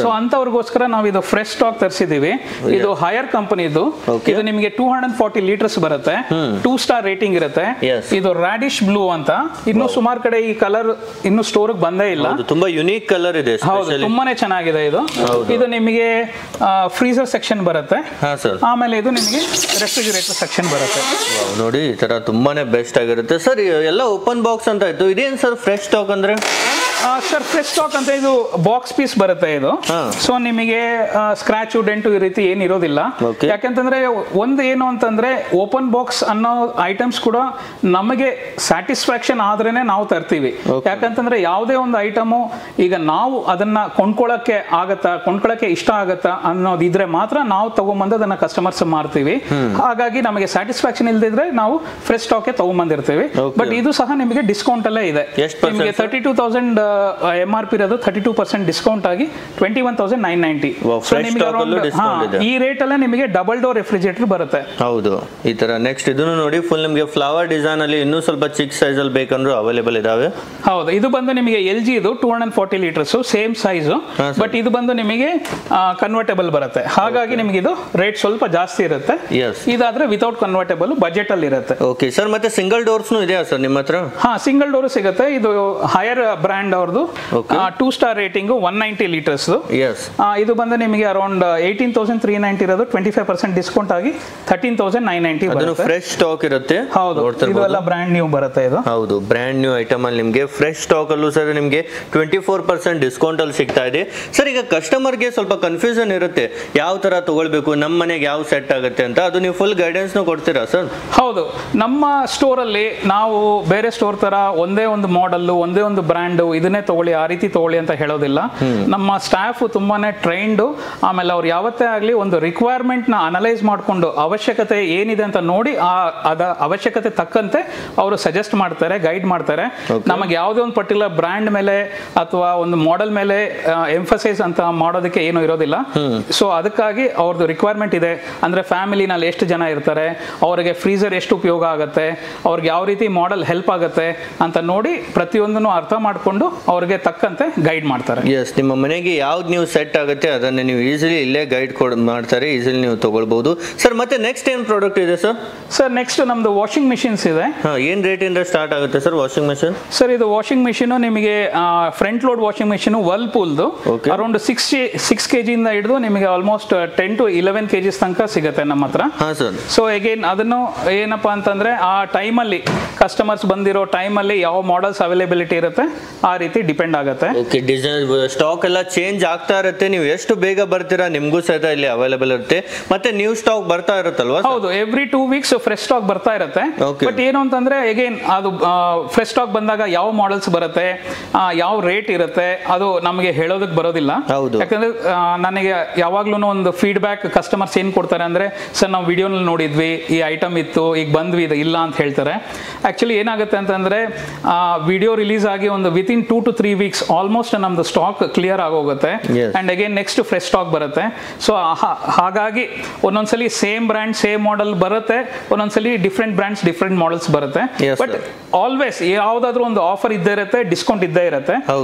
[SPEAKER 1] ಸೊ ಅಂತವ್ರಿಗೋಸ್ಕರ ನಾವು ಇದು ಫ್ರೆಶ್ ಸ್ಟಾಕ್ ತರಿಸಿದೀವಿ. ಇದು ಹೈಯರ್ ಕಂಪನಿದು. ಇದು ನಿಮಗೆ 240 ಲೀಟರ್ಸ್ ಬರುತ್ತೆ, 2 ಸ್ಟಾರ್ ರೇಟಿಂಗ್ ಇರುತ್ತೆ. ಇದು ರಾಡಿಶ್ ಬ್ಲೂ ಅಂತ. ಇನ್ನು ಸುಮಾರು ಕಡೆ ಈ ಕಲರ್ ಇನ್ನು ಸ್ಟೋರ್ ಬಂದೇ ಇಲ್ಲ.
[SPEAKER 2] ತುಂಬಾ ಯುನೀಕ್ ಕಲರ್ ಇದೆ.
[SPEAKER 1] ಹೌದು, ತುಂಬಾನೇ ಚೆನ್ನಾಗಿದೆ ಇದು. ಇದು ನಿಮಗೆ ಫ್ರೀಸರ್ ಸೆಕ್ಷನ್ ಬರುತ್ತೆ. ಆಮೇಲೆ ಇದು ನಿಮಗೆ ರೆಫ್ರಿಜರೇಟರ್ ಸೆಕ್ಷನ್ ಬರುತ್ತೆ.
[SPEAKER 2] ನೋಡಿ ಈ ತರ ತುಂಬಾನೇ ಬೆಸ್ಟ್ ಆಗಿರುತ್ತೆ ಸರ್. ಎಲ್ಲ ಓಪನ್ ಬಾಕ್ಸ್ ಅಂತ ಇತ್ತು, ಇದೇನ್ ಸರ್ ಫ್ರೆಶ್ ಸ್ಟಾಕ್ ಅಂದ್ರೆ?
[SPEAKER 1] ಸರ್ ಫ್ರೆಶ್ ಸ್ಟಾಕ್ ಅಂತ ಇದು ಬಾಕ್ಸ್ ಪೀಸ್ ಬರುತ್ತೆ ಇದು. ಸೊ ನಿಮಗೆ ಸ್ಕ್ರಾಚ್ ಡೆಂಟು ಈ ರೀತಿ ಏನು ಇರೋದಿಲ್ಲ. ಯಾಕಂತಂದ್ರೆ ಒಂದು ಏನು ಅಂತಂದ್ರೆ ಓಪನ್ ಬಾಕ್ಸ್ ಅನ್ನೋ ಐಟಮ್ಸ್ ಕೂಡ ನಮಗೆ ಸ್ಯಾಟಿಸ್ಫ್ಯಾಕ್ಷನ್ ಆದ್ರೇನೆ ನಾವು ತರ್ತೀವಿ. ಯಾಕಂತಂದ್ರೆ ಯಾವುದೇ ಒಂದು ಐಟಮು ಈಗ ನಾವು ಅದನ್ನ ಕೊಂಡ್ಕೊಳ್ಳಕ್ಕೆ ಇಷ್ಟ ಆಗತ್ತಾ ಅನ್ನೋದಿದ್ರೆ ಮಾತ್ರ ನಾವು ತಗೊಂಬಂದು ಅದನ್ನ ಕಸ್ಟಮರ್ಸ್ ಮಾರ್ತೀವಿ. ಹಾಗಾಗಿ ನಮಗೆ ಸ್ಯಾಟಿಸ್ಫ್ಯಾಕ್ಷನ್ ಇಲ್ದಿದ್ರೆ ನಾವು ಫ್ರೆಶ್ ಸ್ಟಾಕ್ ತಗೊಂಬಂದಿರ್ತೀವಿ. ಬಟ್ ಇದು ಸಹ ನಿಮಗೆ ಡಿಸ್ಕೌಂಟ್ ಅಲ್ಲೇ ಇದೆ. ನಿಮಗೆ 32,000 MRP ಇರೋದು 32% ಡಿಸ್ಕೌಂಟ್ ಆಗಿ 21,990. ಈ ರೇಟ್ ಅಲ್ಲೇ ನಿಮಗೆ ಡಬಲ್ ಡೋರ್ ರೆಫ್ರಿಜರೇಟರ್ ಬರುತ್ತೆ.
[SPEAKER 2] ಹೌದು, ಈ ತರ. ನೆಕ್ಸ್ಟ್ ಇದನ್ನು ನೋಡಿ, ಫುಲ್ ನಿಮಗೆ ಫ್ಲವರ್ ಡಿಸೈನ್ ಅಲ್ಲಿ ಇನ್ನೂ ಸ್ವಲ್ಪ ಚಿಕ್ಕ ಸೈಜ್ ಅಲ್ಲಿ ಬೇಕಂದ್ರೂ ಅವೈಲೇಬಲ್ ಇದಾವೆ.
[SPEAKER 1] ಹೌದು, ಇದು ಬಂದು ನಿಮಗೆ LG ಇದು 240 ಲೀಟರ್ಸ್ ಸೇಮ್ ಸೈಜ್. ಬಟ್ ಇದು ಬಂದು ನಿಮಗೆ ಕನ್ವರ್ಟೇಬಲ್ ಬರುತ್ತೆ. ಹಾಗಾಗಿ ನಿಮಗೆ ಇದು ರೇಟ್ ಸ್ವಲ್ಪ ಜಾಸ್ತಿ ಇರುತ್ತೆ. ಇದಾದ್ರೆ ವಿತೌಟ್ ಕನ್ವರ್ಟೇಬಲ್ ಬಜೆಟ್ ಅಲ್ಲಿ ಇರುತ್ತೆ.
[SPEAKER 2] ಓಕೆ ಸರ್, ಮತ್ತೆ ಸಿಂಗಲ್ ಡೋರ್ಸ್ ಇದೆಯಾ ಸರ್ ನಿಮ್ಮ ಹತ್ರ?
[SPEAKER 1] ಸಿಂಗಲ್ ಡೋರ್ ಸಿಗುತ್ತೆ. ಇದು ಹೈಯರ್ ಬ್ರ್ಯಾಂಡ್ ಅವ್ರದ್ದು 2 ಸ್ಟಾರ್ ರೇಟಿಂಗ್ 190 ಲೀಟರ್ಸ್. ಇದು ಬಂದು ನಿಮಗೆ ಅರೌಂಡ್ 18,390 ಇರೋದು 25% ಡಿಸ್ಕೌಂಟ್ ಆಗಿ 13,990 ಬರುತ್ತೆ.
[SPEAKER 2] ಫ್ರೆಶ್ ಸ್ಟಾಕ್ ಇರುತ್ತೆ.
[SPEAKER 1] ಹೌದು, ಇದೆಲ್ಲ ಬ್ರ್ಯಾಂಡ್ ನ್ಯೂ ಬರುತ್ತೆ ಇದು.
[SPEAKER 2] ಹೌದು, ಬ್ರ್ಯಾಂಡ್ ನ್ಯೂ ಐಟಮ್ ಅಲ್ಲಿ ನಿಮಗೆ ಫ್ರೆಶ್ ಸ್ಟಾಕ್ ಅಲ್ಲೂ ಸರ್ ನಿಮಗೆ 24% ಡಿಸ್ಕೌಂಟ್ ಅಲ್ಲಿ ಸಿಗ್ತಾ ಇದೆ ಸರ್. ಈಗ ಕಸ್ಟಮರ್ಗೆ ಸ್ವಲ್ಪ ಕನ್ಫ್ಯೂಷನ್ ಇರುತ್ತೆ, ಯಾವ ತರ ತಗೊಳ್ಬೇಕು, ನಮ್ಮ ಮನೆಗೆ ಯಾವ ಸೆಟ್ ಆಗುತ್ತೆ ಅಂತ. ಅದು ನೀವು ಫುಲ್ ಗೈಡೆನ್ಸ್ ಕೊಡ್ತೀರಾ ಸರ್?
[SPEAKER 1] ಹೌದು, ನಮ್ಮ ಸ್ಟೋರ್ ಅಲ್ಲಿ ನಾವು ಬೇರೆ ಸ್ಟೋರ್ ತರ ಒಂದೇ ಒಂದು ಮಾಡೆಲ್, ಒಂದೇ ಒಂದು ಬ್ರ್ಯಾಂಡ್ ಇದನ್ನೇ ತಗೊಳ್ಳಿ, ಆ ರೀತಿ ತಗೊಳ್ಳಿ ಅಂತ ಹೇಳೋದಿಲ್ಲ. ನಮ್ಮ ಸ್ಟಾಫ್ ತುಂಬಾನೇ ಟ್ರೈನ್ಡ್. ಆಮೇಲೆ ಅವ್ರು ಯಾವತ್ತೇ ಆಗಲಿ ಒಂದು ರಿಕ್ವೈರ್ಮೆಂಟ್ ನ ಅನಲೈಸ್ ಮಾಡಿಕೊಂಡು ಅವಶ್ಯಕತೆ ಏನಿದೆ ಅಂತ ನೋಡಿ ಅದ ಅವಶ್ಯಕತೆ ತಕ್ಕಂತೆ ಅವರು ಸಜೆಸ್ಟ್ ಮಾಡ್ತಾರೆ, ಗೈಡ್ ಮಾಡ್ತಾರೆ. ನಮಗೆ ಯಾವುದೇ ಒಂದು ಪರ್ಟಿಕ್ಯುಲರ್ ಬ್ರ್ಯಾಂಡ್ ಮೇಲೆ ಅಥವಾ ಒಂದು ಮಾಡೆಲ್ ಮೇಲೆ ಎಂಫಸೈಸ್ ಅಂತ ಮಾಡೋದಕ್ಕೆ ಏನು ಇರೋದಿಲ್ಲ. ಸೊ ಅದಕ್ಕಾಗಿ ಅವ್ರದ್ದು ರಿಕ್ವೈರ್ಮೆಂಟ್ ಇದೆ ಅಂದ್ರೆ ಫ್ಯಾಮಿಲಿನಲ್ಲಿ ಎಷ್ಟು ಜನ ಇರ್ತಾರೆ, ಅವರಿಗೆ ಫ್ರೀಸರ್ ಎಷ್ಟು ಉಪಯೋಗ ಆಗುತ್ತೆ, ಅವ್ರಿಗೆ ಯಾವ ರೀತಿ ಮಾಡೆಲ್ ಹೆಲ್ಪ್ ಆಗುತ್ತೆ ಅಂತ ನೋಡಿ ಪ್ರತಿಯೊಂದನ್ನು ಅರ್ಥ ಮಾಡಿಕೊಂಡು ಅವ್ರಿಗೆ ತಕ್ಕಂತೆ ಗೈಡ್ ಮಾಡ್ತಾರೆ.
[SPEAKER 2] ಎಸ್, ನಿಮ್ಮ ಮನೆಗೆ ಯಾವ್ದು ನೀವು ಸೆಟ್ ಆಗುತ್ತೆ ಅದನ್ನ ನೀವು ಈಸಿಲಿ ಇಲ್ಲೇ ಗೈಡ್ ಮಾಡ್ತಾರೆ, ಈಸಿಲಿ ನೀವು ತಗೊಳ್ಬಹುದು. ಸರ್ ಮತ್ತೆ ನೆಕ್ಸ್ಟ್ ಏನ್ ಪ್ರಾಡಕ್ಟ್ ಇದೆ ಸರ್?
[SPEAKER 1] ಸರ್ ನೆಕ್ಸ್ಟ್ ನಮ್ದು ವಾಷಿಂಗ್ ಮಿಷಿನ್ಸ್ ಇದೆ.
[SPEAKER 2] ಏನ್ ರೇಟ್ ಇಂದ ಸ್ಟಾರ್ಟ್ ಆಗುತ್ತೆ ಸರ್ ವಾಷಿಂಗ್ ಮಿಷಿನ್?
[SPEAKER 1] ಸರ್ ಇದು ವಾಷಿಂಗ್ ಮಿಷಿನ್ ನಿಮಗೆ ಫ್ರಂಟ್ ಲೋಡ್ ವಾಷಿಂಗ್ ಮಿಷಿನ್ ವರ್ಲ್ಪೂಲ್ದು ಅರೌಂಡ್ 6 kg ಇಂದ ಹಿಡಿದು ನಿಮಗೆ ಆಲ್ಮೋಸ್ಟ್ 10 to 11 kg ತನಕ ಸಿಗುತ್ತೆ ನಮ್ಮ ಹತ್ರ. ಸೊ ಅಗೇನ್ ಅದನ್ನು ಏನಪ್ಪಾ ಅಂತಂದ್ರೆ ಆ ಟೈಮಲ್ಲಿ ಕಸ್ಟಮರ್ಸ್ ಬಂದಿರೋ ಟೈಮಲ್ಲಿ ಯಾವ ಮಾಡಲ್ಸ್ ಅವೈಲೇಬಿಲಿಟಿ ಇರುತ್ತೆ ಆ ರೀತಿ ಡಿಪೆಂಡ್ ಆಗುತ್ತೆ.
[SPEAKER 2] ಡಿಸೈನ್ ಸ್ಟಾಕ್ ಎಲ್ಲ ಚೇಂಜ್ ಆಗ್ತಾ ಇರುತ್ತೆ, ನೀವು ಎಷ್ಟು ಬೇಗ ಬರ್ತೀರಾ ನಿಮ್ಗೂ ಸಹಿತ ಇಲ್ಲಿ ಅವೈಲೇಬಲ್ ಇರುತ್ತೆ. ಮತ್ತೆ ನ್ಯೂ ಸ್ಟಾಕ್ ಬರ್ತಾ ಇರುತ್ತಲ್ವಾ?
[SPEAKER 1] ಹೌದು, ಎವ್ರಿ 2 weeks ಫ್ರೆಶ್ ಸ್ಟಾಕ್ ಬರ್ತಾ ಇರುತ್ತೆ. ಬಟ್ ಏನು ಅಂತಂದ್ರೆ ಅಗೇನ್ ಅದು ಫ್ರೆಶ್ ಸ್ಟಾಕ್ ಬಂದಾಗ ಯಾವ ಮಾಡೆಲ್ಸ್ ಬರುತ್ತೆ, ಯಾವ ರೇಟ್ ಇರುತ್ತೆ ಅದು ನಮಗೆ ಹೇಳೋದಕ್ಕೆ ಬರೋದಿಲ್ಲ. ಯಾಕಂದ್ರೆ ನನಗೆ ಯಾವಾಗ್ಲೂ ಒಂದು ಫೀಡ್ಬ್ಯಾಕ್ ಕಸ್ಟಮರ್ಸ್ ಏನ್ ಕೊಡ್ತಾರೆ ಅಂದ್ರೆ, ಸರ್ ನಾವು ವಿಡಿಯೋನಲ್ಲಿ ನೋಡಿದ್ವಿ ಈ ಐಟಮ್ ಇತ್ತು, ಈಗ ಬಂದ್ವಿ ಇದು ಇಲ್ಲ ಅಂತ ಹೇಳ್ತಾರೆ. ಆಕ್ಚುಲಿ ಏನಾಗುತ್ತೆ ಅಂತಂದ್ರೆ ವಿಡಿಯೋ ರಿಲೀಸ್ ಆಗಿ ಒಂದು ವಿತಿನ್ 2 to 3 weeks ಆಲ್ಮೋಸ್ಟ್ ನಮ್ದು ಸ್ಟಾಕ್ ಕ್ಲಿಯರ್ ಆಗೋಗುತ್ತೆ. And again next fresh stock ಬರುತ್ತೆ. ಸೊ ಹಾಗಾಗಿ ಒಂದೊಂದ್ಸಲಿ ಸೇಮ್ ಬ್ರ್ಯಾಂಡ್ ಸೇಮ್ ಮಾಡೆಲ್ ಬರುತ್ತೆ, ಒಂದೊಂದ್ಸಲಿ ಡಿಫ್ರೆಂಟ್ ಬ್ರ್ಯಾಂಡ್ಸ್ ಡಿಫ್ರೆಂಟ್ ಮಾಡೆಲ್ಸ್ ಬರುತ್ತೆ. ಬಟ್ ಆಲ್ವೇಸ್ ಯಾವ್ದಾದ್ರು ಒಂದು ಆಫರ್ ಇದ್ದೇ ಇರುತ್ತೆ, ಡಿಸ್ಕೌಂಟ್ ಇದ್ದೇ ಇರುತ್ತೆ.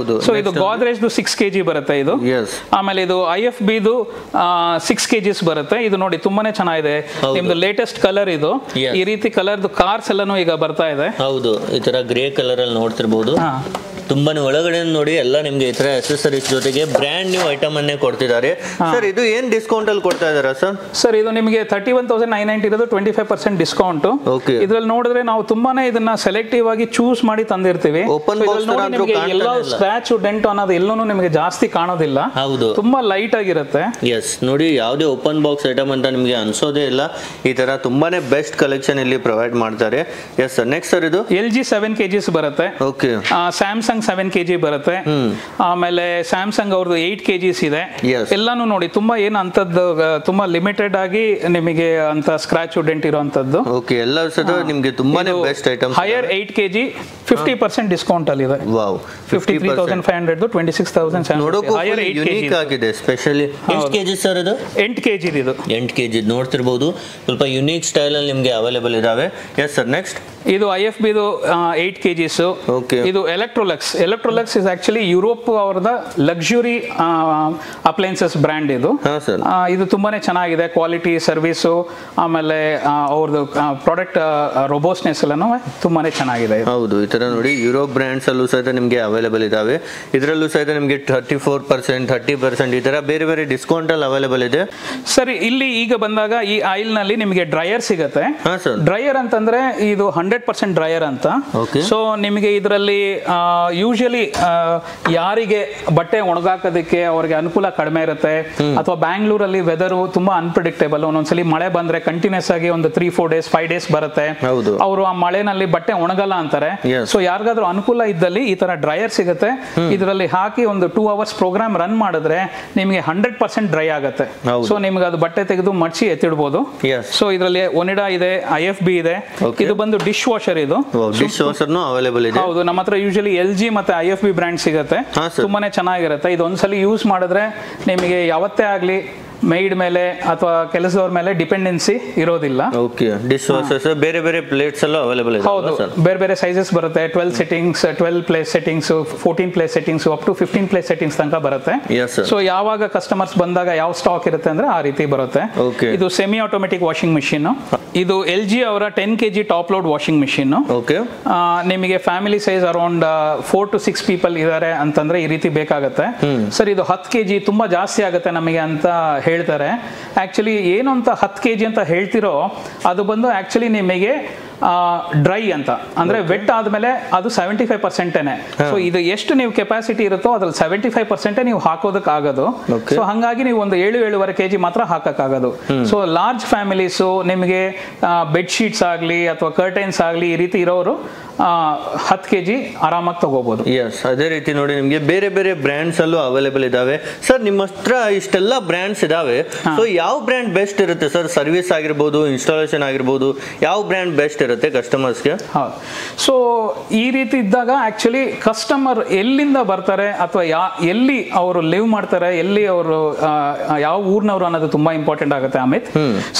[SPEAKER 1] ಸೊ ಇದು ಗೋದ್ರೇಜ್ 6 kg ಬರುತ್ತೆ ಇದು. ಆಮೇಲೆ ಇದು IFB 6 kgs ಬರುತ್ತೆ. ಇದು ನೋಡಿ ತುಂಬಾನೇ ಚೆನ್ನಾಗಿದೆ, ನಿಮ್ದು ಲೇಟೆಸ್ಟ್ ಕಲರ್ ಇದು. ಈ ರೀತಿ ಕಲರ್ದು ಕಾರ್ಸ್ ಎಲ್ಲಾನು ಈಗ ಬರ್ತಾ ಇದೆ.
[SPEAKER 2] ಹೌದು, ಈ ತರ ಗ್ರೇ ಕಲರ್ ಅಲ್ಲಿ ನೋಡ್ತಿರ್ಬೋದು. ತುಂಬಾನೇ ಒಳಗಡೆ ನೋಡಿ ಎಲ್ಲ ನಿಮ್ಗೆ ಈ ತರ ಅಕ್ಸೆಸರೀಸ್ ಜೊತೆಗೆ ಬ್ರ್ಯಾಂಡ್ ನ್ಯೂ ಐಟಮ್ ಅನ್ನೇ ಕೊಡ್ತಿದ್ದಾರೆ. ಸರ್ ಇದು ಏನ್ ಡಿಸ್ಕೌಂಟ್ ಅಲ್ಲಿ ಕೊಡ್ತಾ ಇದಾರಾ ಸರ್?
[SPEAKER 1] ಸರ್ ಇದು ನಿಮಗೆ 31,990 ಇರೋದು 25% ಡಿಸ್ಕೌಂಟ್. ಇದ್ರಲ್ಲಿ ನೋಡಿದ್ರೆ ನಾವು ತುಂಬಾನೇ ಇದನ್ನ ಸೆಲೆಕ್ಟಿವ್ ಆಗಿ ಚೂಸ್ ಮಾಡಿ ತಂದಿರ್ತೀವಿ. ಎಲ್ಲ ಸ್ಕ್ರಾಚ್ ಡೆಂಟ್ ಅನ್ನೋದು ಎಲ್ಲೂ ನಿಮಗೆ ಜಾಸ್ತಿ ಕಾಣೋದಿಲ್ಲ. ಹೌದು, ತುಂಬಾ ಲೈಟ್ ಆಗಿರುತ್ತೆ.
[SPEAKER 2] ಎಸ್, ನೋಡಿ ಯಾವುದೇ ಓಪನ್ ಬಾಕ್ಸ್ ಐಟಮ್ ಅಂತ ನಿಮಗೆ ಅನ್ಸೋದೇ ಇಲ್ಲ. ಈ ತರ ತುಂಬಾನೇ ಬೆಸ್ಟ್ ಕಲೆಕ್ಷನ್ ಇಲ್ಲಿ ಪ್ರೊವೈಡ್ ಮಾಡ್ತಾರೆ. ಎಸ್ ಸರ್, ನೆಕ್ಸ್ಟ್ ಸರ್ ಇದು
[SPEAKER 1] LG 7 kgs ಬರುತ್ತೆ. ಓಕೆ, ಸ್ಯಾಮ್ಸಂಗ್ 7 kg ಬರುತ್ತೆ. ಆಮೇಲೆ ಸ್ಯಾಮ್ಸಂಗ್ ಅವ್ರದ್ದು 8 kgs ಇದೆ. ಎಲ್ಲಾನು ನೋಡಿ ತುಂಬಾ ಏನು ಅಂತದ್ದು ತುಂಬಾ ಲಿಮಿಟೆಡ್ ಆಗಿ ನಿಮಗೆ ಅಂತ ಸ್ಕ್ರಾಚ್ ಡೆಂಟ್ ಇರುವಂತದ್ದು.
[SPEAKER 2] ಓಕೆ, ಎಲ್ಲ ನಿಮಗೆ ತುಂಬಾನೇ best item.
[SPEAKER 1] Higher 8 kg 50% discount ಅಲ್ಲಿ ಇದೆ. ವಾವ್, 53,500 26,700.
[SPEAKER 2] ನೋಡೋಕೆ ಹೈಯರ್ 8 kg ಆಗಿದೆ. ಸ್ಪೆಷಲಿ ಎಷ್ಟು kg ಸರ್ ಇದು?
[SPEAKER 1] 8 kg ಇದು.
[SPEAKER 2] 8 kg ನೋಡ್ತಿರಬಹುದು, ಸ್ವಲ್ಪ ಯುನೀಕ್ ಸ್ಟೈಲ್ ಅಲ್ಲಿ ನಿಮಗೆ ಅವೈಲೇಬಲ್ ಇದಾವೆ. ಎಸ್ ಸರ್, ನೆಕ್ಸ್ಟ್
[SPEAKER 1] ಇದು IFB 8 kgs. ಇದು ಎಲೆಕ್ಟ್ರೋಲಕ್ಸ್ ಇಸ್ ಆಕ್ಚುಲಿ ಯುರೋಪ್ ಅವರದ ಲಕ್ಸುರಿ ಅಪ್ಲೈನ್ಸಸ್ ಬ್ರ್ಯಾಂಡ್ ಇದು. ಇದು ತುಂಬಾನೇ ಚೆನ್ನಾಗಿದೆ, ಕ್ವಾಲಿಟಿ ಸರ್ವಿಸು ಆಮೇಲೆ ಅವ್ರದ್ದು ಪ್ರಾಡಕ್ಟ್ ರೋಬೋಸ್ನೆಸ್ ಎಲ್ಲಾನು ತುಂಬಾನೇ ಚೆನ್ನಾಗಿದೆ.
[SPEAKER 2] ಹೌದು, ಈ ತರ ನೋಡಿ ಯುರೋಪ್ ಬ್ರ್ಯಾಂಡ್ಸ್ ಅಲ್ಲೂ ಸಹಿತ ನಿಮಗೆ ಅವೈಲೇಬಲ್ ಇದಾವೆ. ಇದರಲ್ಲೂ ಸಹಿತ ನಿಮಗೆ 34% 30% ಈ ತರ ಬೇರೆ ಬೇರೆ ಡಿಸ್ಕೌಂಟ್ ಅಲ್ಲಿ ಅವೈಲೇಬಲ್ ಇದೆ.
[SPEAKER 1] ಸರಿ, ಇಲ್ಲಿ ಈಗ ಬಂದಾಗ ಈ ಆಯಿಲ್ ನಲ್ಲಿ ನಿಮಗೆ ಡ್ರೈಯರ್ ಸಿಗುತ್ತೆ. ಡ್ರೈಯರ್ ಅಂತಂದ್ರೆ ಇದು 100% ಡ್ರೈಯರ್ ಅಂತ. ಸೊ ನಿಮಗೆ ಇದರಲ್ಲಿ ಯೂಶಲಿ ಯಾರಿಗೆ ಬಟ್ಟೆ ಒಣಗಾಕೋದಕ್ಕೆ ಅವ್ರಿಗೆ ಅನುಕೂಲ ಕಡಿಮೆ ಇರುತ್ತೆ, ಅಥವಾ ಬ್ಯಾಂಗ್ಳೂರಲ್ಲಿ ವೆದರು ತುಂಬಾ ಅನ್ಪ್ರಿಡಿಕ್ಟೇಬಲ್. ಒಂದೊಂದ್ಸಲಿ ಮಳೆ ಬಂದ್ರೆ ಕಂಟಿನ್ಯೂಸ್ ಆಗಿ ಒಂದು 3-4 days 5 days ಬರುತ್ತೆ. ಅವರು ಆ ಮಳೆನಲ್ಲಿ ಬಟ್ಟೆ ಒಣಗಲ್ಲ ಅಂತಾರೆ. ಸೊ ಯಾರಿಗಾದ್ರೂ ಅನುಕೂಲ ಇದ್ದಲ್ಲಿ ಈ ತರ ಡ್ರೈಯರ್ ಸಿಗುತ್ತೆ. ಇದರಲ್ಲಿ ಹಾಕಿ ಒಂದು 2 hours ಪ್ರೋಗ್ರಾಮ್ ರನ್ ಮಾಡಿದ್ರೆ ನಿಮಗೆ 100% ಡ್ರೈ ಆಗುತ್ತೆ. ಸೊ ನಿಮ್ಗೆ ಅದು ಬಟ್ಟೆ ತೆಗೆದು ಮಡ್ಚಿ ಎತ್ತಿಡ್ಬೋದು. ಸೊ ಇದರಲ್ಲಿ ಒನಿಡಾ ಇದೆ, IFB ಇದೆ. ಇದು ಬಂದು ಡಿಶ್ ವಾಷರ್. ಇದು
[SPEAKER 2] ಡಿಶ್ ವಾಷರ್ ಅವೈಲೇಬಲ್ ಇದೆ.
[SPEAKER 1] ಹೌದು, ನಮ್ಮ ಹತ್ರ ಯೂಶಲಿ LG ಮತ್ತೆ IFB ಬ್ರ್ಯಾಂಡ್ ಸಿಗುತ್ತೆ. ತುಂಬಾನೇ ಚೆನ್ನಾಗಿರುತ್ತೆ. ಇದು ಒಂದ್ಸಲಿ ಯೂಸ್ ಮಾಡಿದ್ರೆ ನಿಮಗೆ ಯಾವತ್ತೇ ಆಗ್ಲಿ ಮೈಡ್ ಮೇಲೆ ಅಥವಾ ಕೆಲಸದವ್ರ ಮೇಲೆ ಡಿಪೆಂಡೆನ್ಸಿ ಇರೋದಿಲ್ಲ.
[SPEAKER 2] ಓಕೆ, ಡಿಶ್ ವಾಷರ್ಸ್ ಬೇರೆ ಬೇರೆ ಪ್ಲೇಟ್ಸ್ ಎಲ್ಲ ಅವೈಲೇಬಲ್ ಇದೆ.
[SPEAKER 1] ಹೌದು, ಬೇರೆ ಬೇರೆ ಸೈಜಸ್ ಬರುತ್ತೆ. 12 settings, 12 place settings, 14 place settings, up to 15 place settings ತನಕ ಬರುತ್ತೆ. ಸೊ ಯಾವಾಗ ಕಸ್ಟಮರ್ಸ್ ಬಂದಾಗ ಯಾವ ಸ್ಟಾಕ್ ಇರುತ್ತೆ ಅಂದ್ರೆ ಆ ರೀತಿ ಬರುತ್ತೆ. ಇದು ಸೆಮಿ ಆಟೋಮೆಟಿಕ್ ವಾಷಿಂಗ್ ಮಿಷಿನ್. ಇದು LG ಅವರ 10 kg top load washing machine. ನಿಮಗೆ family size around 4 to 6 people ಇದಾರೆ ಅಂತಂದ್ರೆ ಈ ರೀತಿ ಬೇಕಾಗುತ್ತೆ. ಸರ್ ಇದು 10 kg ತುಂಬಾ ಜಾಸ್ತಿ ಆಗುತ್ತೆ ನಮಗೆ ಅಂತ ಹೇಳ್ತಾರೆ. ಆಕ್ಚುಲಿ ಏನು ಅಂತ 10 kg ಅಂತ ಹೇಳ್ತಿರೋ ಅದು ಬಂದು ಆಕ್ಚುಲಿ ನಿಮಗೆ ಡ್ರೈ ಅಂತ ಅಂದ್ರೆ ವೆಟ್ ಆದ್ಮೇಲೆ ಅದು 75%. ಸೊ ಇದು ಎಷ್ಟು ನೀವು ಕೆಪಾಸಿಟಿ ಇರುತ್ತೋ ಅದ್ರಲ್ಲಿ 75% ನೀವು ಹಾಕೋದಕ್ಕೆ ಆಗೋದು. ಸೊ ಹಂಗಾಗಿ ನೀವು ಒಂದು 7-7.5 kg ಮಾತ್ರ ಹಾಕಕ್ಕಾಗೋದು. ಸೊ ಲಾರ್ಜ್ ಫ್ಯಾಮಿಲೀಸು ನಿಮಗೆ ಬೆಡ್ ಶೀಟ್ಸ್ ಆಗಲಿ ಅಥವಾ ಕರ್ಟೈನ್ಸ್ ಆಗಲಿ ಈ ರೀತಿ ಇರೋರು 10 kg ಆರಾಮಾಗಿ ತಗೋಬಹುದು.
[SPEAKER 2] ಎಸ್, ಅದೇ ರೀತಿ ನೋಡಿ ನಿಮಗೆ ಬೇರೆ ಬೇರೆ ಬ್ರ್ಯಾಂಡ್ಸ್ ಅಲ್ಲೂ ಅವೈಲೇಬಲ್ ಇದಾವೆ. ಸರ್ ನಿಮ್ಮ ಹತ್ರ ಇಷ್ಟೆಲ್ಲ ಬ್ರ್ಯಾಂಡ್ಸ್ ಇದಾವೆ, ಸೊ ಯಾವ ಬ್ರ್ಯಾಂಡ್ ಬೆಸ್ಟ್ ಇರುತ್ತೆ ಸರ್? ಸರ್ವಿಸ್ ಆಗಿರ್ಬೋದು, ಇನ್ಸ್ಟಾಲೇಷನ್ ಆಗಿರ್ಬೋದು, ಯಾವ ಬ್ರ್ಯಾಂಡ್ ಬೆಸ್ಟ್ ಇರುತ್ತೆ ಕಸ್ಟಮರ್ಸ್ಗೆ?
[SPEAKER 1] ಸೊ ಈ ರೀತಿ ಇದ್ದಾಗ ಆಕ್ಚುಲಿ ಕಸ್ಟಮರ್ ಎಲ್ಲಿಂದ ಬರ್ತಾರೆ ಅಥವಾ ಎಲ್ಲಿ ಅವರು ಲಿವ್ ಮಾಡ್ತಾರೆ, ಎಲ್ಲಿ ಅವರು ಯಾವ ಊರ್ನವರು ಅನ್ನೋದು ತುಂಬಾ ಇಂಪಾರ್ಟೆಂಟ್ ಆಗುತ್ತೆ ಅಮಿತ್.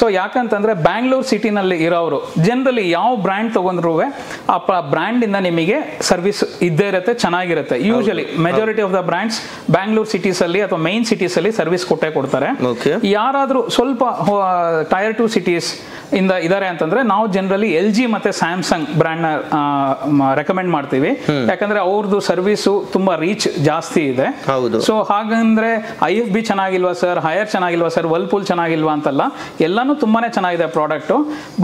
[SPEAKER 1] ಸೊ ಯಾಕಂತಂದ್ರೆ ಬ್ಯಾಂಗ್ಳೂರ್ ಸಿಟಿನಲ್ಲಿ ಇರೋರು ಜನರಲಿ ಯಾವ ಬ್ರ್ಯಾಂಡ್ ತಗೊಂಡ್ರು ಆ ಬ್ರ್ಯಾಂಡ್ ಇಂದ ನಿಮಗೆ ಸರ್ವಿಸ್ ಇದ್ದೇ ಇರುತ್ತೆ, ಚೆನ್ನಾಗಿರುತ್ತೆ. Usually majority of the brands Bangalore cities ಅಲ್ಲಿ ಅಥವಾ ಮೈನ್ ಸಿಟೀಸ್ ಅಲ್ಲಿ ಸರ್ವಿಸ್ ಕೊಟ್ಟೇ ಕೊಡ್ತಾರೆ. ಯಾರಾದ್ರೂ ಸ್ವಲ್ಪ ಟೈರ್ 2 ಸಿಟೀಸ್ ಇಂದ ಇದಾರೆ ಅಂತಂದ್ರೆ ನಾವು ಜನರಲಿ LG ಮತ್ತೆ ಸ್ಯಾಮ್ಸಂಗ್ ಬ್ರ್ಯಾಂಡ್ ನ ರೆಕಮೆಂಡ್ ಮಾಡ್ತೀವಿ. ಯಾಕಂದ್ರೆ ಅವ್ರದ್ದು ಸರ್ವಿಸು ತುಂಬಾ ರೀಚ್ ಜಾಸ್ತಿ ಇದೆ. ಸೊ ಹಾಗಂದ್ರೆ IFB ಚೆನ್ನಾಗಿಲ್ವಾ ಸರ್, ಹೈಯರ್ ಚೆನ್ನಾಗಿಲ್ವಾ ಸರ್, ವರ್ಲ್ಪೂಲ್ ಚೆನ್ನಾಗಿಲ್ವಾ ಅಂತಲ್ಲ, ಎಲ್ಲಾನು ತುಂಬಾನೇ ಚೆನ್ನಾಗಿದೆ product.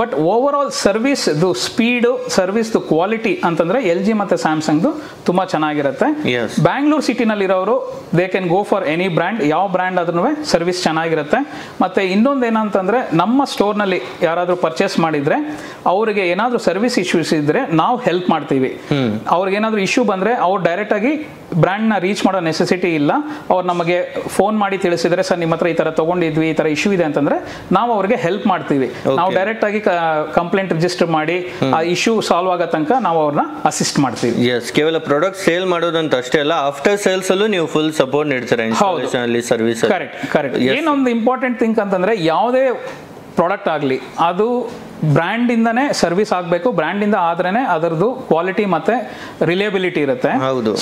[SPEAKER 1] But overall service speed, service quality ಅಂತಂದ್ರೆ LG ಮತ್ತೆ ಸ್ಯಾಮ್ಸಂಗ್ ತುಂಬಾ ಚೆನ್ನಾಗಿರುತ್ತೆ. ಬ್ಯಾಂಗ್ಳೂರ್ ಸಿಟಿನಲ್ಲಿ ಇರೋರು they can go for any brand, ಯಾವ ಬ್ರ್ಯಾಂಡ್ ಆದ್ರೂ ಸರ್ವಿಸ್ ಚೆನ್ನಾಗಿರುತ್ತೆ. ಮತ್ತೆ ಇನ್ನೊಂದು ಏನಂತಂದ್ರೆ ನಮ್ಮ ಸ್ಟೋರ್ ನಲ್ಲಿ ಯಾರಾದ್ರೂ ಪರ್ಚೇಸ್ ಮಾಡಿದ್ರೆ ಅವ್ರಿಗೆ ಏನಾದ್ರೂ ಸರ್ವಿಸ್ ಇಶ್ಯೂಸ್ ಇದ್ರೆ ನಾವು ಹೆಲ್ಪ್ ಮಾಡ್ತೀವಿ. ಅವ್ರಿಗೆ ಏನಾದ್ರೂ ಇಶ್ಯೂ ಬಂದ್ರೆ ಅವ್ರು ಡೈರೆಕ್ಟ್ ಆಗಿ ಬ್ರ್ಯಾಂಡ್ ನ ರೀಚ್ ಮಾಡೋ ನೆಸೆಸಿಟಿ ಇಲ್ಲ. ಅವ್ರು ನಮಗೆ ಫೋನ್ ಮಾಡಿ ತಿಳಿಸಿದ್ರೆ ಸರ್ ನಿಮ್ಮ ಹತ್ರ ಈ ತರ ತಗೊಂಡಿದ್ವಿ, ಈ ತರ ಇಶ್ಯೂ ಇದೆ ಅಂತಂದ್ರೆ ನಾವು ಅವ್ರಿಗೆ ಹೆಲ್ಪ್ ಮಾಡ್ತೀವಿ. ನಾವು ಡೈರೆಕ್ಟ್ ಆಗಿ ಕಂಪ್ಲೇಂಟ್ ರಿಜಿಸ್ಟರ್ ಮಾಡಿ ಆ ಇಶ್ಯೂ ಸಾಲ್ವ್ ಆಗೋ ತನಕ ನಾವು ಅವ್ರನ್ನ ಅಸಿಸ್ಟ್ ಮಾಡ್ತೀವಿ.
[SPEAKER 2] ಕೇವಲ ಪ್ರಾಡಕ್ಟ್ ಸೇಲ್ ಮಾಡೋದಂತ ಅಷ್ಟೇ ಅಲ್ಲ, ಆಫ್ಟರ್ ಸೇಲ್ಸ್ ಅಲ್ಲೂ ನೀವು ಫುಲ್ ಸಪೋರ್ಟ್ ನೀಡ್ತೀರಾ ಇನ್ಸ್ಟಾಲೇಷನ್ ಅಲ್ಲಿ, ಸರ್ವಿಸ್.
[SPEAKER 1] ಕರೆಕ್ಟ್. ಏನೊಂದು ಇಂಪಾರ್ಟೆಂಟ್ ಥಿಂಗ್ ಅಂತಂದ್ರೆ ಯಾವುದೇ ಪ್ರಾಡಕ್ಟ್ ಆಗಲಿ ಅದು ಬ್ರ್ಯಾಂಡ್ ಇಂದಾನೆ ಸರ್ವಿಸ್ ಆಗಬೇಕು, ಬ್ರ್ಯಾಂಡ್ ಇಂದ ಆದ್ರೇನೆ ಅದರದ್ದು ಕ್ವಾಲಿಟಿ ಮತ್ತೆ ರಿಲೇಬಿಲಿಟಿ ಇರುತ್ತೆ.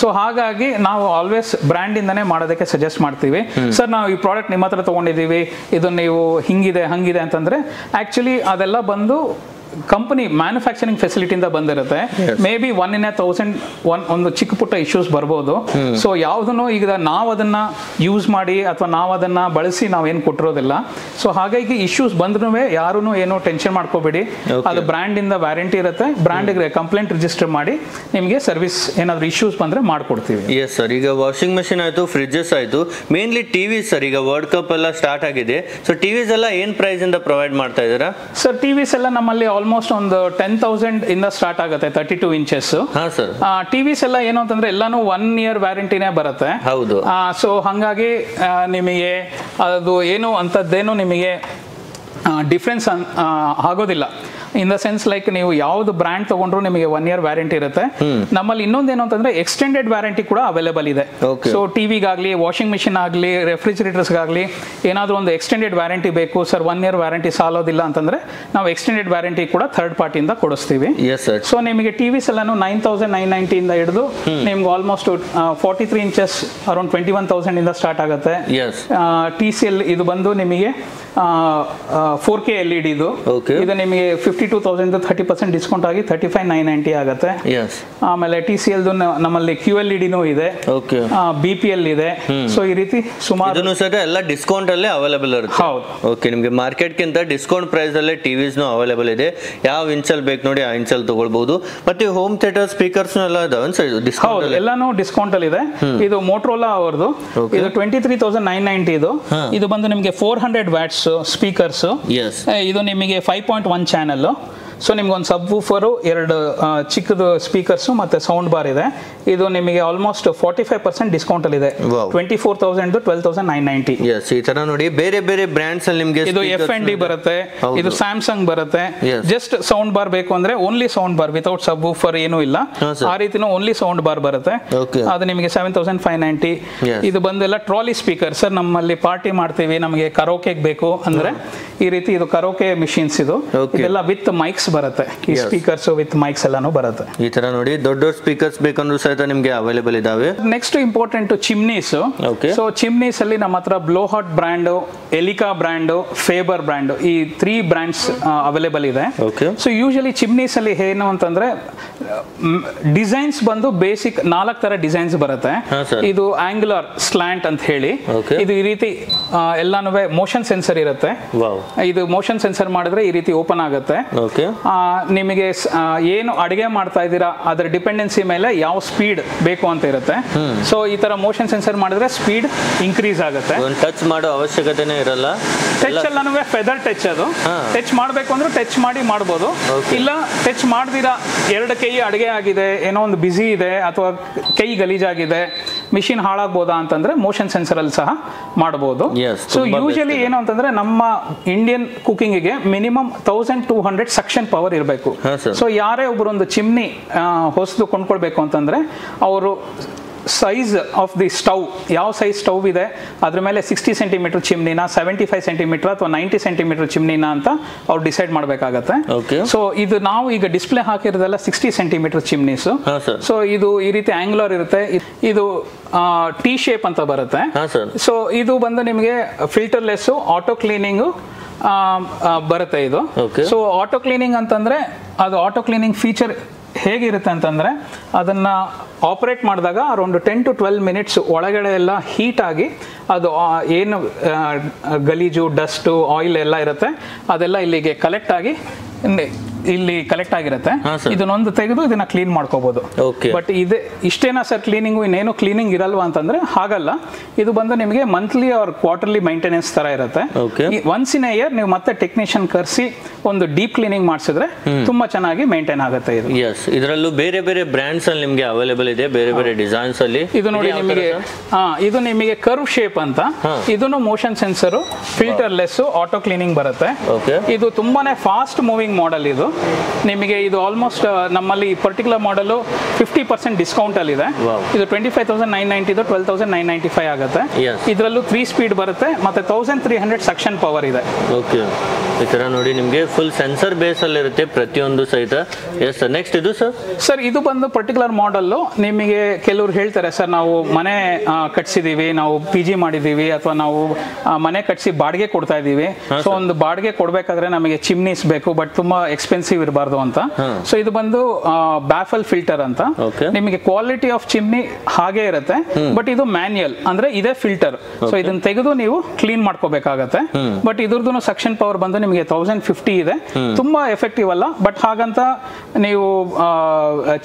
[SPEAKER 1] ಸೊ ಹಾಗಾಗಿ ನಾವು ಆಲ್ವೇಸ್ ಬ್ರ್ಯಾಂಡ್ ಇಂದಾನೆ ಮಾಡೋದಕ್ಕೆ ಸಜೆಸ್ಟ್ ಮಾಡ್ತೀವಿ. ಸರ್ ನಾವು ಈ ಪ್ರಾಡಕ್ಟ್ ನಿಮ್ಮ ಹತ್ರ ತಗೊಂಡಿದ್ದೀವಿ, ಇದು ನೀವು ಹಿಂಗಿದೆ ಹಂಗಿದೆ ಅಂತಂದ್ರೆ ಆಕ್ಚುಲಿ ಅದೆಲ್ಲ ಬಂದು ಕಂಪನಿ ಮ್ಯಾನುಫ್ಯಾಕ್ಚರಿಂಗ್ ಫೆಸಿಲಿಟಿಯಿಂದ ಬಂದಿರುತ್ತೆ. ಮೇ ಬಿ 1 in 1000 ಒಂದು ಚಿಕ್ಕ ಪುಟ್ಟ ಇಶ್ಯೂಸ್ ಬರ್ಬೋದು. ಸೊ ಯಾವುದನ್ನು ಈಗ ನಾವು ಅದನ್ನ ಯೂಸ್ ಮಾಡಿ ಅಥವಾ ನಾವು ಅದನ್ನ ಬಳಸಿ ನಾವೇನು ಕೊಟ್ಟಿರೋದಿಲ್ಲ. ಸೊ ಹಾಗಾಗಿ ಇಶ್ಯೂಸ್ ಬಂದ್ರೂ ಯಾರೂ ಏನು ಟೆನ್ಷನ್ ಮಾಡ್ಕೋಬೇಡಿ, ಅದು ಬ್ರ್ಯಾಂಡ್ ಇಂದ ವ್ಯಾರಂಟಿ ಇರುತ್ತೆ. ಬ್ರ್ಯಾಂಡ್ಗೆ ಕಂಪ್ಲೇಂಟ್ ರಿಜಿಸ್ಟರ್ ಮಾಡಿ ನಿಮಗೆ ಸರ್ವಿಸ್ ಏನಾದ್ರು ಇಶ್ಯೂಸ್ ಬಂದ್ರೆ ಮಾಡ್ಕೊಡ್ತೀವಿ.
[SPEAKER 2] ಎಸ್ ಸರ್, ಈಗ ವಾಷಿಂಗ್ ಮಷಿನ್ ಆಯ್ತು, ಫ್ರಿಡ್ಜಸ್ ಆಯ್ತು, ಮೇನ್ಲಿ ಟಿವಿಸ್ ಸರ್. ಈಗ ವರ್ಲ್ಡ್ ಕಪ್ ಎಲ್ಲ ಸ್ಟಾರ್ಟ್ ಆಗಿದೆ, ಸೊ ಟಿವಿಸ್ ಎಲ್ಲ ಏನ್ ಪ್ರೈಸ್ ಇಂದ ಪ್ರೊವೈಡ್ ಮಾಡ್ತಾ ಇದ್ದೀರಾ
[SPEAKER 1] ಸರ್? ಟಿವಿಸ್ ಎಲ್ಲ ನಮ್ಮಲ್ಲಿ ಆಲ್ಮೋಸ್ಟ್ ಒಂದು 10,000 ಇಂದ ಸ್ಟಾರ್ಟ್ ಆಗುತ್ತೆ, 32 ಇಂಚಸ್. ಟಿವಿಸ್ ಎಲ್ಲ ಏನು ಅಂತಂದ್ರೆ ಎಲ್ಲಾನು 1 year ವ್ಯಾರಂಟಿನೇ ಬರುತ್ತೆ. ಸೊ ಹಂಗಾಗಿ ನಿಮಗೆ ಅದು ಏನು ಅಂತದ್ದೇನು ನಿಮಗೆ ಡಿಫ್ರೆನ್ಸ್ ಆಗೋದಿಲ್ಲ. ಇನ್ ದ ಸೆನ್ಸ್ ಲೈಕ್ ನೀವು ಯಾವ್ದು ಬ್ರ್ಯಾಂಡ್ ತಗೊಂಡ್ರು ನಿಮಗೆ 1 year ವ್ಯಾರಂಟಿ ಇರುತ್ತೆ. ನಮ್ಮಲ್ಲಿ ಇನ್ನೊಂದೇನು ಅಂತಂದ್ರೆ ಎಕ್ಸ್ಟೆಂಡೆಡ್ ವ್ಯಾರಂಟಿ ಕೂಡ ಅವೈಲೇಬಲ್ ಇದೆ. ಸೊ ಟಿವಿಗಾಗ್ಲಿ, ವಾಷಿಂಗ್ ಮಿಷಿನ್ ಆಗಲಿ, ರೆಫ್ರಿಜರೇಟರ್ಸ್ಗಾಗಲಿ ಏನಾದರೂ ಒಂದು ಎಕ್ಸ್ಟೆಂಡೆಡ್ ವ್ಯಾರಂಟಿ ಬೇಕು ಸರ್, 1 year ವ್ಯಾರಂಟಿ ಸಾಲೋದಿಲ್ಲ ಅಂತಂದ್ರೆ ನಾವು ಎಕ್ಸ್ಟೆಂಡೆಡ್ ವ್ಯಾರಂಟಿ ಕೂಡ ಥರ್ಡ್ ಪಾರ್ಟಿಯಿಂದ ಕೊಡಿಸ್ತೀವಿ. ಸೊ ನಿಮಗೆ ಟಿವಿಸ್ ಎಲ್ಲಾನು 9,990 ಇಂದ ಹಿಡಿದು ನಿಮ್ಗೆ ಆಲ್ಮೋಸ್ಟ್ 43 ಇಂಚಸ್ ಅರೌಂಡ್ 21,000 ಇಂದ ಸ್ಟಾರ್ಟ್ ಆಗುತ್ತೆ. TCL ಇದು ಬಂದು ನಿಮಗೆ 4K LED ಇದು ನಿಮಗೆ 52,000 30% ಡಿಸ್ಕೌಂಟ್ ಆಗಿ 35,990 ಆಗುತ್ತೆ. ಆಮೇಲೆ TCL ನಮ್ಮಲ್ಲಿ QLED ಇದೆ, BPL ಇದೆ. ಸೊ ಈ ರೀತಿ ಸುಮಾರು
[SPEAKER 2] ಎಲ್ಲ ಡಿಸ್ಕೌಂಟ್ ಅಲ್ಲೇ ಅವೈಲೇಬಲ್ ಇರುತ್ತೆ. ಓಕೆ, ನಿಮಗೆ ಮಾರ್ಕೆಟ್ ಗಿಂತ ಡಿಸ್ಕೌಂಟ್ ಪ್ರೈಸ್ ಅಲ್ಲೇ ಟಿವಿಸ್ ಅವೈಲೇಬಲ್ ಇದೆ. ಯಾವ ಇಂಚಲ್ ಬೇಕು ನೋಡಿ ಆ ಇಂಚಲ್ ತಗೊಳ್ಬಹುದು. ಮತ್ತೆ ಹೋಮ್ ಥಿಯೇಟರ್ ಸ್ಪೀಕರ್ಸ್ ಎಲ್ಲ ಡಿಸ್ಕೌಂಟ್,
[SPEAKER 1] ಎಲ್ಲಾನು ಡಿಸ್ಕೌಂಟ್ ಅಲ್ಲಿ ಇದೆ. ಇದು ಮೋಟರೋಲಾ ಅವರದು, ಇದು 23,990 ಇದು ಬಂದು ನಿಮಗೆ 400 ವ್ಯಾಟ್ಸ್ ಸ್ಪೀಕರ್ಸ್. ಇದು ನಿಮಗೆ 5.1 ಚಾನೆಲ್. ಸೊ ನಿಮ್ಗೆ ಒಂದು ಸಬ್ ವೂಫರು, 2 ಚಿಕ್ಕದು ಸ್ಪೀಕರ್ಸ್ ಮತ್ತೆ ಸೌಂಡ್ ಬಾರ್ ಇದೆ. ಇದು ನಿಮಗೆ ಆಲ್ಮೋಸ್ಟ್ 45% ಡಿಸ್ಕೌಂಟ್ ಅಲ್ಲಿ ಇದೆ. 24,000 12,990.
[SPEAKER 2] ಈ ತರ ನೋಡಿ ಬೇರೆ ಬೇರೆ ಬ್ರ್ಯಾಂಡ್ಸ್ ಅಲ್ಲಿ ನಿಮಗೆ
[SPEAKER 1] ಇದು F&D ಬರುತ್ತೆ, ಇದು ಸ್ಯಾಮ್ಸಂಗ್ ಬರುತ್ತೆ. ಜಸ್ಟ್ ಸೌಂಡ್ ಬಾರ್ ಬೇಕು ಅಂದ್ರೆ ಓನ್ಲಿ ಸೌಂಡ್ ಬಾರ್ ವಿತೌಟ್ ಸಬ್ ವೂಫರ್ ಏನೂ ಇಲ್ಲ, ಆ ರೀತಿನೂ ಓನ್ಲಿ ಸೌಂಡ್ ಬಾರ್ ಬರುತ್ತೆ. ಅದು ನಿಮಗೆ 7,590. ಇದು ಬಂದೆಲ್ಲ ಟ್ರಾಲಿ ಸ್ಪೀಕರ್. ಸರ್ ನಮ್ಮಲ್ಲಿ ಪಾರ್ಟಿ ಮಾಡ್ತೀವಿ, ನಮಗೆ ಕರೋಕೆಗೆ ಬೇಕು ಅಂದ್ರೆ ಈ ರೀತಿ ಇದು ಕರೋಕೆ ಮಿಷಿನ್ಸ್. ಇದೆಲ್ಲ ವಿತ್ ಮೈಕ್ಸ್ ಬರುತ್ತೆ, ಈ ಸ್ಪೀಕರ್ಸ್ ವಿತ್ ಮೈಕ್ಸ್ ಎಲ್ಲಾನು ಬರುತ್ತೆ.
[SPEAKER 2] ಈ ತರ ನೋಡಿ ದೊಡ್ಡ ಸ್ಪೀಕರ್ಸ್ ಬೇಕಂದ್ರೂ ಸಹಿತ ನಿಮಗೆ ಅವೈಲೇಬಲ್ ಇದಾವೆ.
[SPEAKER 1] Next important chimneys. So chimneys ಅಲ್ಲಿ ನಮ್ಮ ಹತ್ರ Blowhot brand, Elica brand, Faber brand, ಈ 3 ಬ್ರ್ಯಾಂಡ್ಸ್ ಅವೈಲೇಬಲ್ ಇದೆ. ಸೊ ಯೂಶಲಿ ಚಿಮ್ನೀಸ್ ಅಲ್ಲಿ ಏನು ಅಂತಂದ್ರೆ ಡಿಸೈನ್ಸ್ ಬಂದು ಬೇಸಿಕ್ 4 ತರ ಡಿಸೈನ್ಸ್ ಬರುತ್ತೆ. ಇದು ಆಂಗ್ಯುಲರ್, ಸ್ಲ್ಯಾಂಟ್ ಅಂತ ಹೇಳಿ, ಇದು ಈ ರೀತಿ ಎಲ್ಲಾನು ಮೋಷನ್ ಸೆನ್ಸರ್ ಇರುತ್ತೆ. ಇದು ಮೋಷನ್ ಸೆನ್ಸರ್ ಮಾಡಿದ್ರೆ ಈ ರೀತಿ ಓಪನ್ ಆಗುತ್ತೆ. ನಿಮಗೆ ಏನು ಅಡಿಗೆ ಮಾಡ್ತಾ ಇದ್ದೀರಾ ಅದರ ಡಿಪೆಂಡೆನ್ಸಿ ಮೇಲೆ ಯಾವ ಸ್ಪೀಡ್ ಬೇಕು ಅಂತ ಇರುತ್ತೆ. ಸೊ ಈ ತರ ಮೋಷನ್ ಸೆನ್ಸರ್ ಮಾಡಿದ್ರೆ ಸ್ಪೀಡ್ ಇನ್ಕ್ರೀಸ್ ಆಗುತ್ತೆ.
[SPEAKER 2] ಟಚ್ ಮಾಡೋ ಅವಶ್ಯಕತೆನೇ ಇರಲ್ಲ.
[SPEAKER 1] ಟಚ್ ಎಲ್ಲಾನು ಫೆದರ್ ಟಚ್. ಅದು ಟಚ್ ಮಾಡಬೇಕು ಅಂದ್ರೆ ಟಚ್ ಮಾಡಿ ಮಾಡಬಹುದು, ಇಲ್ಲ ಟಚ್ ಮಾಡ್ದಿರಾ 2 ಕೈ ಅಡಿಗೆ ಆಗಿದೆ, ಏನೋ ಒಂದು ಬಿಸಿ ಇದೆ ಅಥವಾ ಕೈ ಗಲೀಜಾಗಿದೆ, ಮಿಷಿನ್ ಹಾಳಾಗ್ಬೋದಾ ಅಂತಂದ್ರೆ ಮೋಷನ್ ಸೆನ್ಸರ್ ಅಲ್ಲಿ ಸಹ ಮಾಡಬಹುದು. ಸೊ ಯೂಶಲಿ ಏನು ಅಂತಂದ್ರೆ ನಮ್ಮ ಇಂಡಿಯನ್ ಕುಕಿಂಗ್ ಗೆ ಮಿನಿಮಮ್ 1200 ಸಕ್ಷನ್ ಪವರ್ ಇರಬೇಕು. ಸೊ ಯಾರೇ ಒಬ್ಬರು ಒಂದು ಚಿಮ್ನಿ ಹೊಸದು ಕೊಂಡ್ಕೊಳ್ಬೇಕು ಅಂತಂದ್ರೆ ಅವರು ಸೈಜ್ ಆಫ್ ದಿ ಸ್ಟವ್, ಯಾವ ಸೈಜ್ ಸ್ಟವ್ ಇದೆ ಅದ್ರ ಮೇಲೆ 60 ಸೆಂಟಿಮೀಟರ್ ಚಿಮ್ನಿನ, 75 ಸೆಂಟಿಮೀಟರ್ ಅಥವಾ 90 ಸೆಂಟಿಮೀಟರ್ ಚಿಮ್ನಿನ ಅಂತ ಅವ್ರು ಡಿಸೈಡ್ ಮಾಡಬೇಕಾಗತ್ತೆ. ಸೊ ಇದು ನಾವು ಈಗ ಡಿಸ್ಪ್ಲೇ ಹಾಕಿರೋದೆಲ್ಲ 60 ಸೆಂಟಿಮೀಟರ್ ಚಿಮ್ನೀಸ್. ಸೊ ಇದು ಈ ರೀತಿ ಆಂಗ್ಯುಲರ್ ಇರುತ್ತೆ. ಇದು ಟಿ ಶೇಪ್ ಅಂತ ಬರುತ್ತೆ. ಸೊ ಇದು ಬಂದು ನಿಮಗೆ ಫಿಲ್ಟರ್ಲೆಸ್ ಆಟೋ ಕ್ಲೀನಿಂಗು ಬರುತ್ತೆ ಇದು. ಸೊ ಆಟೋ ಕ್ಲೀನಿಂಗ್ ಅಂತಂದ್ರೆ ಅದು ಆಟೋ ಕ್ಲೀನಿಂಗ್ ಫೀಚರ್ ಹೇಗಿರುತ್ತೆ ಅಂತಂದರೆ, ಅದನ್ನು ಆಪ್ರೇಟ್ ಮಾಡಿದಾಗ ಅರೌಂಡ್ 10 to 12 ಮಿನಿಟ್ಸ್ ಒಳಗಡೆ ಎಲ್ಲ ಹೀಟ್ ಆಗಿ ಅದು ಏನು ಗಲೀಜು, ಡಸ್ಟು, ಆಯಿಲ್ ಎಲ್ಲ ಇರುತ್ತೆ ಅದೆಲ್ಲ ಇಲ್ಲಿಗೆ ಕಲೆಕ್ಟ್ ಆಗಿ ಇಲ್ಲಿ ಕಲೆಕ್ಟ್ ಆಗಿರುತ್ತೆ. ಇದನ್ನೊಂದು ತೆಗೆದು ಇದನ್ನ ಕ್ಲೀನ್ ಮಾಡ್ಕೋಬಹುದು. ಬಟ್ ಇದೆ ಇಷ್ಟೇನಾ ಸರ್ ಕ್ಲೀನಿಂಗು, ಇನ್ನೇನು ಕ್ಲೀನಿಂಗ್ ಇರಲ್ವಾ ಅಂತಂದ್ರೆ ಹಾಗಲ್ಲ. ಇದು ಬಂದು ನಿಮಗೆ ಮಂತ್ಲಿ ಆರ್ ಕ್ವಾರ್ಟರ್ಲಿ ಮೈಂಟೆನೆನ್ಸ್ ತರ ಇರುತ್ತೆ. ಒನ್ಸ್ ಇನ್ ಎ ಇಯರ್ ನೀವು ಮತ್ತೆ ಟೆಕ್ನಿಷಿಯನ್ ಕರೆಸಿ ಒಂದು ಡೀಪ್ ಕ್ಲೀನಿಂಗ್ ಮಾಡಿಸಿದ್ರೆ ತುಂಬಾ ಚೆನ್ನಾಗಿ ಮೇಂಟೈನ್ ಆಗುತ್ತೆ. ಇದು
[SPEAKER 2] ಇದರಲ್ಲೂ ಬೇರೆ ಬೇರೆ ಬ್ರ್ಯಾಂಡ್ಸ್ ಅಲ್ಲಿ ನಿಮಗೆ ಅವೈಲೇಬಲ್ ಇದೆ, ಬೇರೆ ಬೇರೆ ಡಿಸೈನ್ಸ್ ಅಲ್ಲಿ.
[SPEAKER 1] ಇದು ನೋಡಿ ನಿಮಗೆ ಇದು ನಿಮಗೆ ಕರ್ವ್ ಶೇಪ್ ಅಂತ, ಇದನ್ನು motion sensor, filterless auto cleaning ಬರುತ್ತೆ. ಇದು ತುಂಬಾನೇ ಫಾಸ್ಟ್ ಮೂವಿಂಗ್ ಮಾಡೆಲ್. ಇದು ನಿಮಗೆ ಇದು ಆಲ್ಮೋಸ್ಟ್ ನಮ್ಮಲ್ಲಿ ಪರ್ಟಿಕ್ಯುಲರ್ ಮಾಡಲು 50% ಡಿಸ್ಕೌಂಟ್ ಅಲ್ಲಿ ಇದೆ. ಇದು 25,990 ಇದು 12,995 ಆಗುತ್ತೆ. ಇದರಲ್ಲೂ 3 ಸ್ಪೀಡ್ ಬರುತ್ತೆ ಮತ್ತೆ 1300 ಸಕ್ಷನ್ ಪವರ್ ಇದೆ.
[SPEAKER 2] ಈ ತರ ನೋಡಿ ನಿಮಗೆ ಫುಲ್ ಸೆನ್ಸರ್ ಬೇಸ್ ಅಲ್ಲಿ ಇರುತ್ತೆ ಪ್ರತಿಯೊಂದು ಸಹಿತ. ಎಸ್ ಸರ್, ನೆಕ್ಸ್ಟ್ ಇದು
[SPEAKER 1] ಸರ್ ಇದು ಬಂದು ಪರ್ಟಿಕ್ಯುಲರ್ ಮಾಡೆಲ್. ನಿಮಗೆ ಕೆಲವರು ಹೇಳ್ತಾರೆ ಸರ್ ನಾವು ಮನೆ ಕಟ್ಸಿದೀವಿ, ನಾವು PG ಮಾಡಿದೀವಿ ಅಥವಾ ನಾವು ಮನೆ ಕಟ್ಸಿ ಬಾಡಿಗೆ ಕೊಡ್ತಾ ಇದೀವಿ. ಸೊ ಒಂದು ಬಾಡಿಗೆ ಕೊಡ್ಬೇಕಾದ್ರೆ ನಮಗೆ ಚಿಮ್ನೀಸ್ ಬೇಕು ಬಟ್ ತುಂಬಾ ಎಕ್ಸ್ಪೆನ್ಸಿವ್ ಇರಬಾರ್ದು ಅಂತ. ಸೊ ಇದು ಬಂದು ಬ್ಯಾಫಲ್ ಫಿಲ್ಟರ್ ಅಂತ. ನಿಮಗೆ ಕ್ವಾಲಿಟಿ ಆಫ್ ಚಿಮ್ನಿ ಹಾಗೆ ಇರುತ್ತೆ ಬಟ್ ಇದು ಮ್ಯಾನ್ಯಲ್ ಅಂದ್ರೆ ಇದೇ ಫಿಲ್ಟರ್. ಸೊ ಇದನ್ನ ತೆಗೆದು ನೀವು ಕ್ಲೀನ್ ಮಾಡ್ಕೋಬೇಕಾಗತ್ತೆ. ಬಟ್ ಇದ್ರದ್ದು ಸಕ್ಷನ್ ಪವರ್ ಬಂದು ನಿಮಗೆ 1050 ಇದೆ. ತುಂಬಾ ಎಫೆಕ್ಟಿವ್ ಅಲ್ಲ, ಬಟ್ ಹಾಗಂತ ನೀವು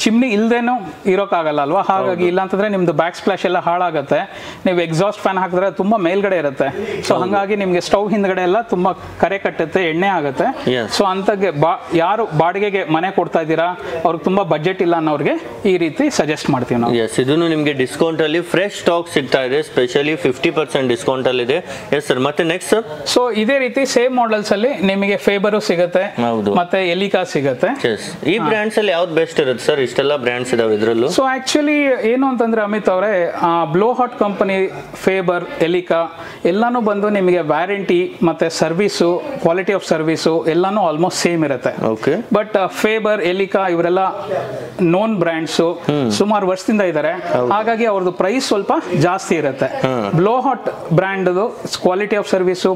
[SPEAKER 1] ಚಿಮ್ನಿ ಇಲ್ದೇನು ಇರೋಕ್ಕಾಗಲ್ಲ ಅಲ್ವಾ. ಹಾಗಾಗಿ ಇಲ್ಲ ಅಂತಂದ್ರೆ ನಿಮ್ದು ಬ್ಯಾಕ್ ಸ್ಪ್ಲಾಶ್ ಎಲ್ಲ ಹಾಳಾಗತ್ತೆ. ನೀವು ಎಕ್ಸಾಸ್ಟ್ ಫ್ಯಾನ್ ಹಾಕಿದ್ರೆ ತುಂಬಾ ಮೇಲ್ಗಡೆ ಇರುತ್ತೆ. ಸೊ ಹಂಗಾಗಿ ನಿಮ್ಗೆ ಸ್ಟವ್ ಹಿಂದ್ಗಡೆ ಎಲ್ಲ ತುಂಬಾ ಕರೆ ಕಟ್ಟುತ್ತೆ, ಎಣ್ಣೆ ಆಗುತ್ತೆ. ಸೊ ಅಂತಗೆ ಯಾರು ಬಾಡಿಗೆಗೆ ಮನೆ ಕೊಡ್ತಾ ಇದ್ದೀರಾ, ಅವ್ರಿಗೆ ತುಂಬಾ ಬಜೆಟ್ ಇಲ್ಲ ಅನ್ನೋರಿಗೆ ಈ ರೀತಿ ಸಜೆಸ್ಟ್ ಮಾಡ್ತೀವಿ ನಾವು.
[SPEAKER 2] ಇದನ್ನು ನಿಮಗೆ ಡಿಸ್ಕೌಂಟ್ ಅಲ್ಲಿ ಫ್ರೆಶ್ ಸ್ಟಾಕ್ ಸಿಗ್ತಾ ಇದೆ, ಸ್ಪೆಷಲಿ 50% ಡಿಸ್ಕೌಂಟ್ ಅಲ್ಲಿ ಇದೆ. ಎಸ್ ಸರ್, ಮತ್ತೆ ನೆಕ್ಸ್ಟ್ ಸರ್.
[SPEAKER 1] ಸೊ ಇದೇ ರೀತಿ ಸೇಮ್ ಮಾಡೆಲ್ಸ್ ಅಲ್ಲಿ ನಿಮಗೆ ಫೇಬರ್ ಸಿಗುತ್ತೆ ಮತ್ತೆ ಎಲಿಕಾ ಸಿಗುತ್ತೆ.
[SPEAKER 2] ಈ ಬ್ರ್ಯಾಂಡ್ಸ್ ಅಲ್ಲಿ ಯಾವ್ದು ಬೆಸ್ಟ್ ಇರುತ್ತೆ ಸರ್? ಇಷ್ಟೆಲ್ಲ ಬ್ರ್ಯಾಂಡ್ಸ್ ಇದಾವೆ ಇದರಲ್ಲೂ.
[SPEAKER 1] ಸೊ ಆಕ್ಚುಲಿ ಏನು ಅಂತಂದ್ರೆ ಅಮಿತ್ ಅವರೇ, ಬ್ಲೋ ಹಾಟ್ ಕಂಪನಿ, ಫೇಬರ್, ಎಲಿಕಾ ಎಲ್ಲಾನು ಬಂದು ನಿಮಗೆ ವ್ಯಾರಂಟಿ ಮತ್ತೆ ಸರ್ವಿಸು, ಕ್ವಾಲಿಟಿ ಆಫ್ ಸರ್ವಿಸು ಎಲ್ಲಾನು ಆಲ್ಮೋಸ್ಟ್ ಸೇಮ್ ಇರುತ್ತೆ. ಬಟ್ ಫೇಬರ್, ಎಲಿಕಾ ಇವರೆಲ್ಲ ನೋನ್ ಬ್ರ್ಯಾಂಡ್ಸ್, ಸುಮಾರು ವರ್ಷದಿಂದ ಇದ್ದಾರೆ. ಹಾಗಾಗಿ ಅವ್ರದ್ದು ಪ್ರೈಸ್ ಸ್ವಲ್ಪ ಜಾಸ್ತಿ ಇರುತ್ತೆ. Blow hot brand quality of service,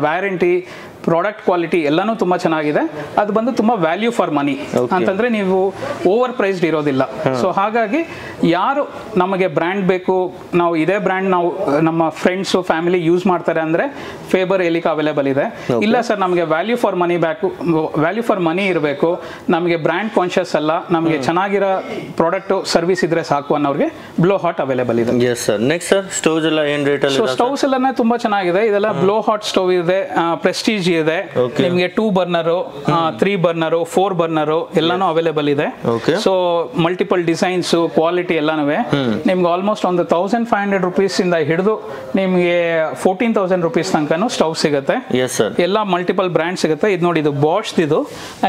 [SPEAKER 1] warranty, product quality ಎಲ್ಲಾನು ತುಂಬಾ ಚೆನ್ನಾಗಿದೆ. ಅದು ಬಂದು ತುಂಬಾ ವ್ಯಾಲ್ಯೂ ಫಾರ್ ಮನಿ ಅಂತಂದ್ರೆ ನೀವು ಓವರ್ ಪ್ರೈಸ್ಡ್ ಇರೋದಿಲ್ಲ. ಸೊ ಹಾಗಾಗಿ ಯಾರು ನಮಗೆ ಬ್ರ್ಯಾಂಡ್ ಬೇಕು, ನಾವು ಇದೇ ಬ್ರ್ಯಾಂಡ್ ನಾವು ನಮ್ಮ ಫ್ರೆಂಡ್ಸು ಫ್ಯಾಮಿಲಿ ಯೂಸ್ ಮಾಡ್ತಾರೆ ಅಂದ್ರೆ ಫೇಬರ್, ಎಲಿಕಾ ಅವೈಲೇಬಲ್ ಇದೆ. ಇಲ್ಲ ಸರ್ ನಮಗೆ ವ್ಯಾಲ್ಯೂ ಫಾರ್ ಮನಿ ಬೇಕು, ವ್ಯಾಲ್ಯೂ ಫಾರ್ ಮನಿ ಇರಬೇಕು, ನಮಗೆ ಬ್ರ್ಯಾಂಡ್ ಕಾನ್ಶಿಯಸ್ ಅಲ್ಲ, ನಮಗೆ ಚೆನ್ನಾಗಿರೋ ಪ್ರಾಡಕ್ಟ್ ಸರ್ವಿಸ್ ಇದ್ರೆ ಸಾಕು ಅನ್ನೋರಿಗೆ ಬ್ಲೋ ಹಾಟ್ ಅವೈಲೇಬಲ್ ಇದೆ.
[SPEAKER 2] ನೆಕ್ಸ್ಟ್ ಸರ್, ಸ್ಟವ್ಸ್ ಎಲ್ಲ ಏನ್ ರೇಟ್ ಅಲ್ಲಿ?
[SPEAKER 1] ಸ್ಟವ್ಸ್ ಎಲ್ಲ ತುಂಬಾ ಚೆನ್ನಾಗಿದೆ. ಇದೆಲ್ಲ ಬ್ಲೋ ಹಾಟ್ ಸ್ಟವ್ ಇದೆ, ಪ್ರೆಸ್ಟೀಜ್ ಇದೆ, ನಿಮಗೆ 2 ಬರ್ನರು, 3 ಬರ್ನರು, 4 ಬರ್ನರು ಎಲ್ಲಾನು ಅವೈಲೇಬಲ್ ಇದೆ. ಸೊ ಮಲ್ಟಿಪಲ್ ಡಿಸೈನ್ಸ್, ಕ್ವಾಲಿಟಿ ಎಲ್ಲಾನು ನಿಮ್ಗೆ ಆಲ್ಮೋಸ್ಟ್ ಒಂದು 1500 rupees ಇಂದ ಹಿಡಿದು ನಿಮ್ಗೆ 14,000 rupees ತನಕನೂ ಸ್ಟವ್ ಸಿಗುತ್ತೆ. ಎಲ್ಲ ಮಲ್ಟಿಪಲ್ ಬ್ರ್ಯಾಂಡ್ ಸಿಗುತ್ತೆ. ಇದು ನೋಡಿ, ಇದು ಬಾಷ್, ಇದು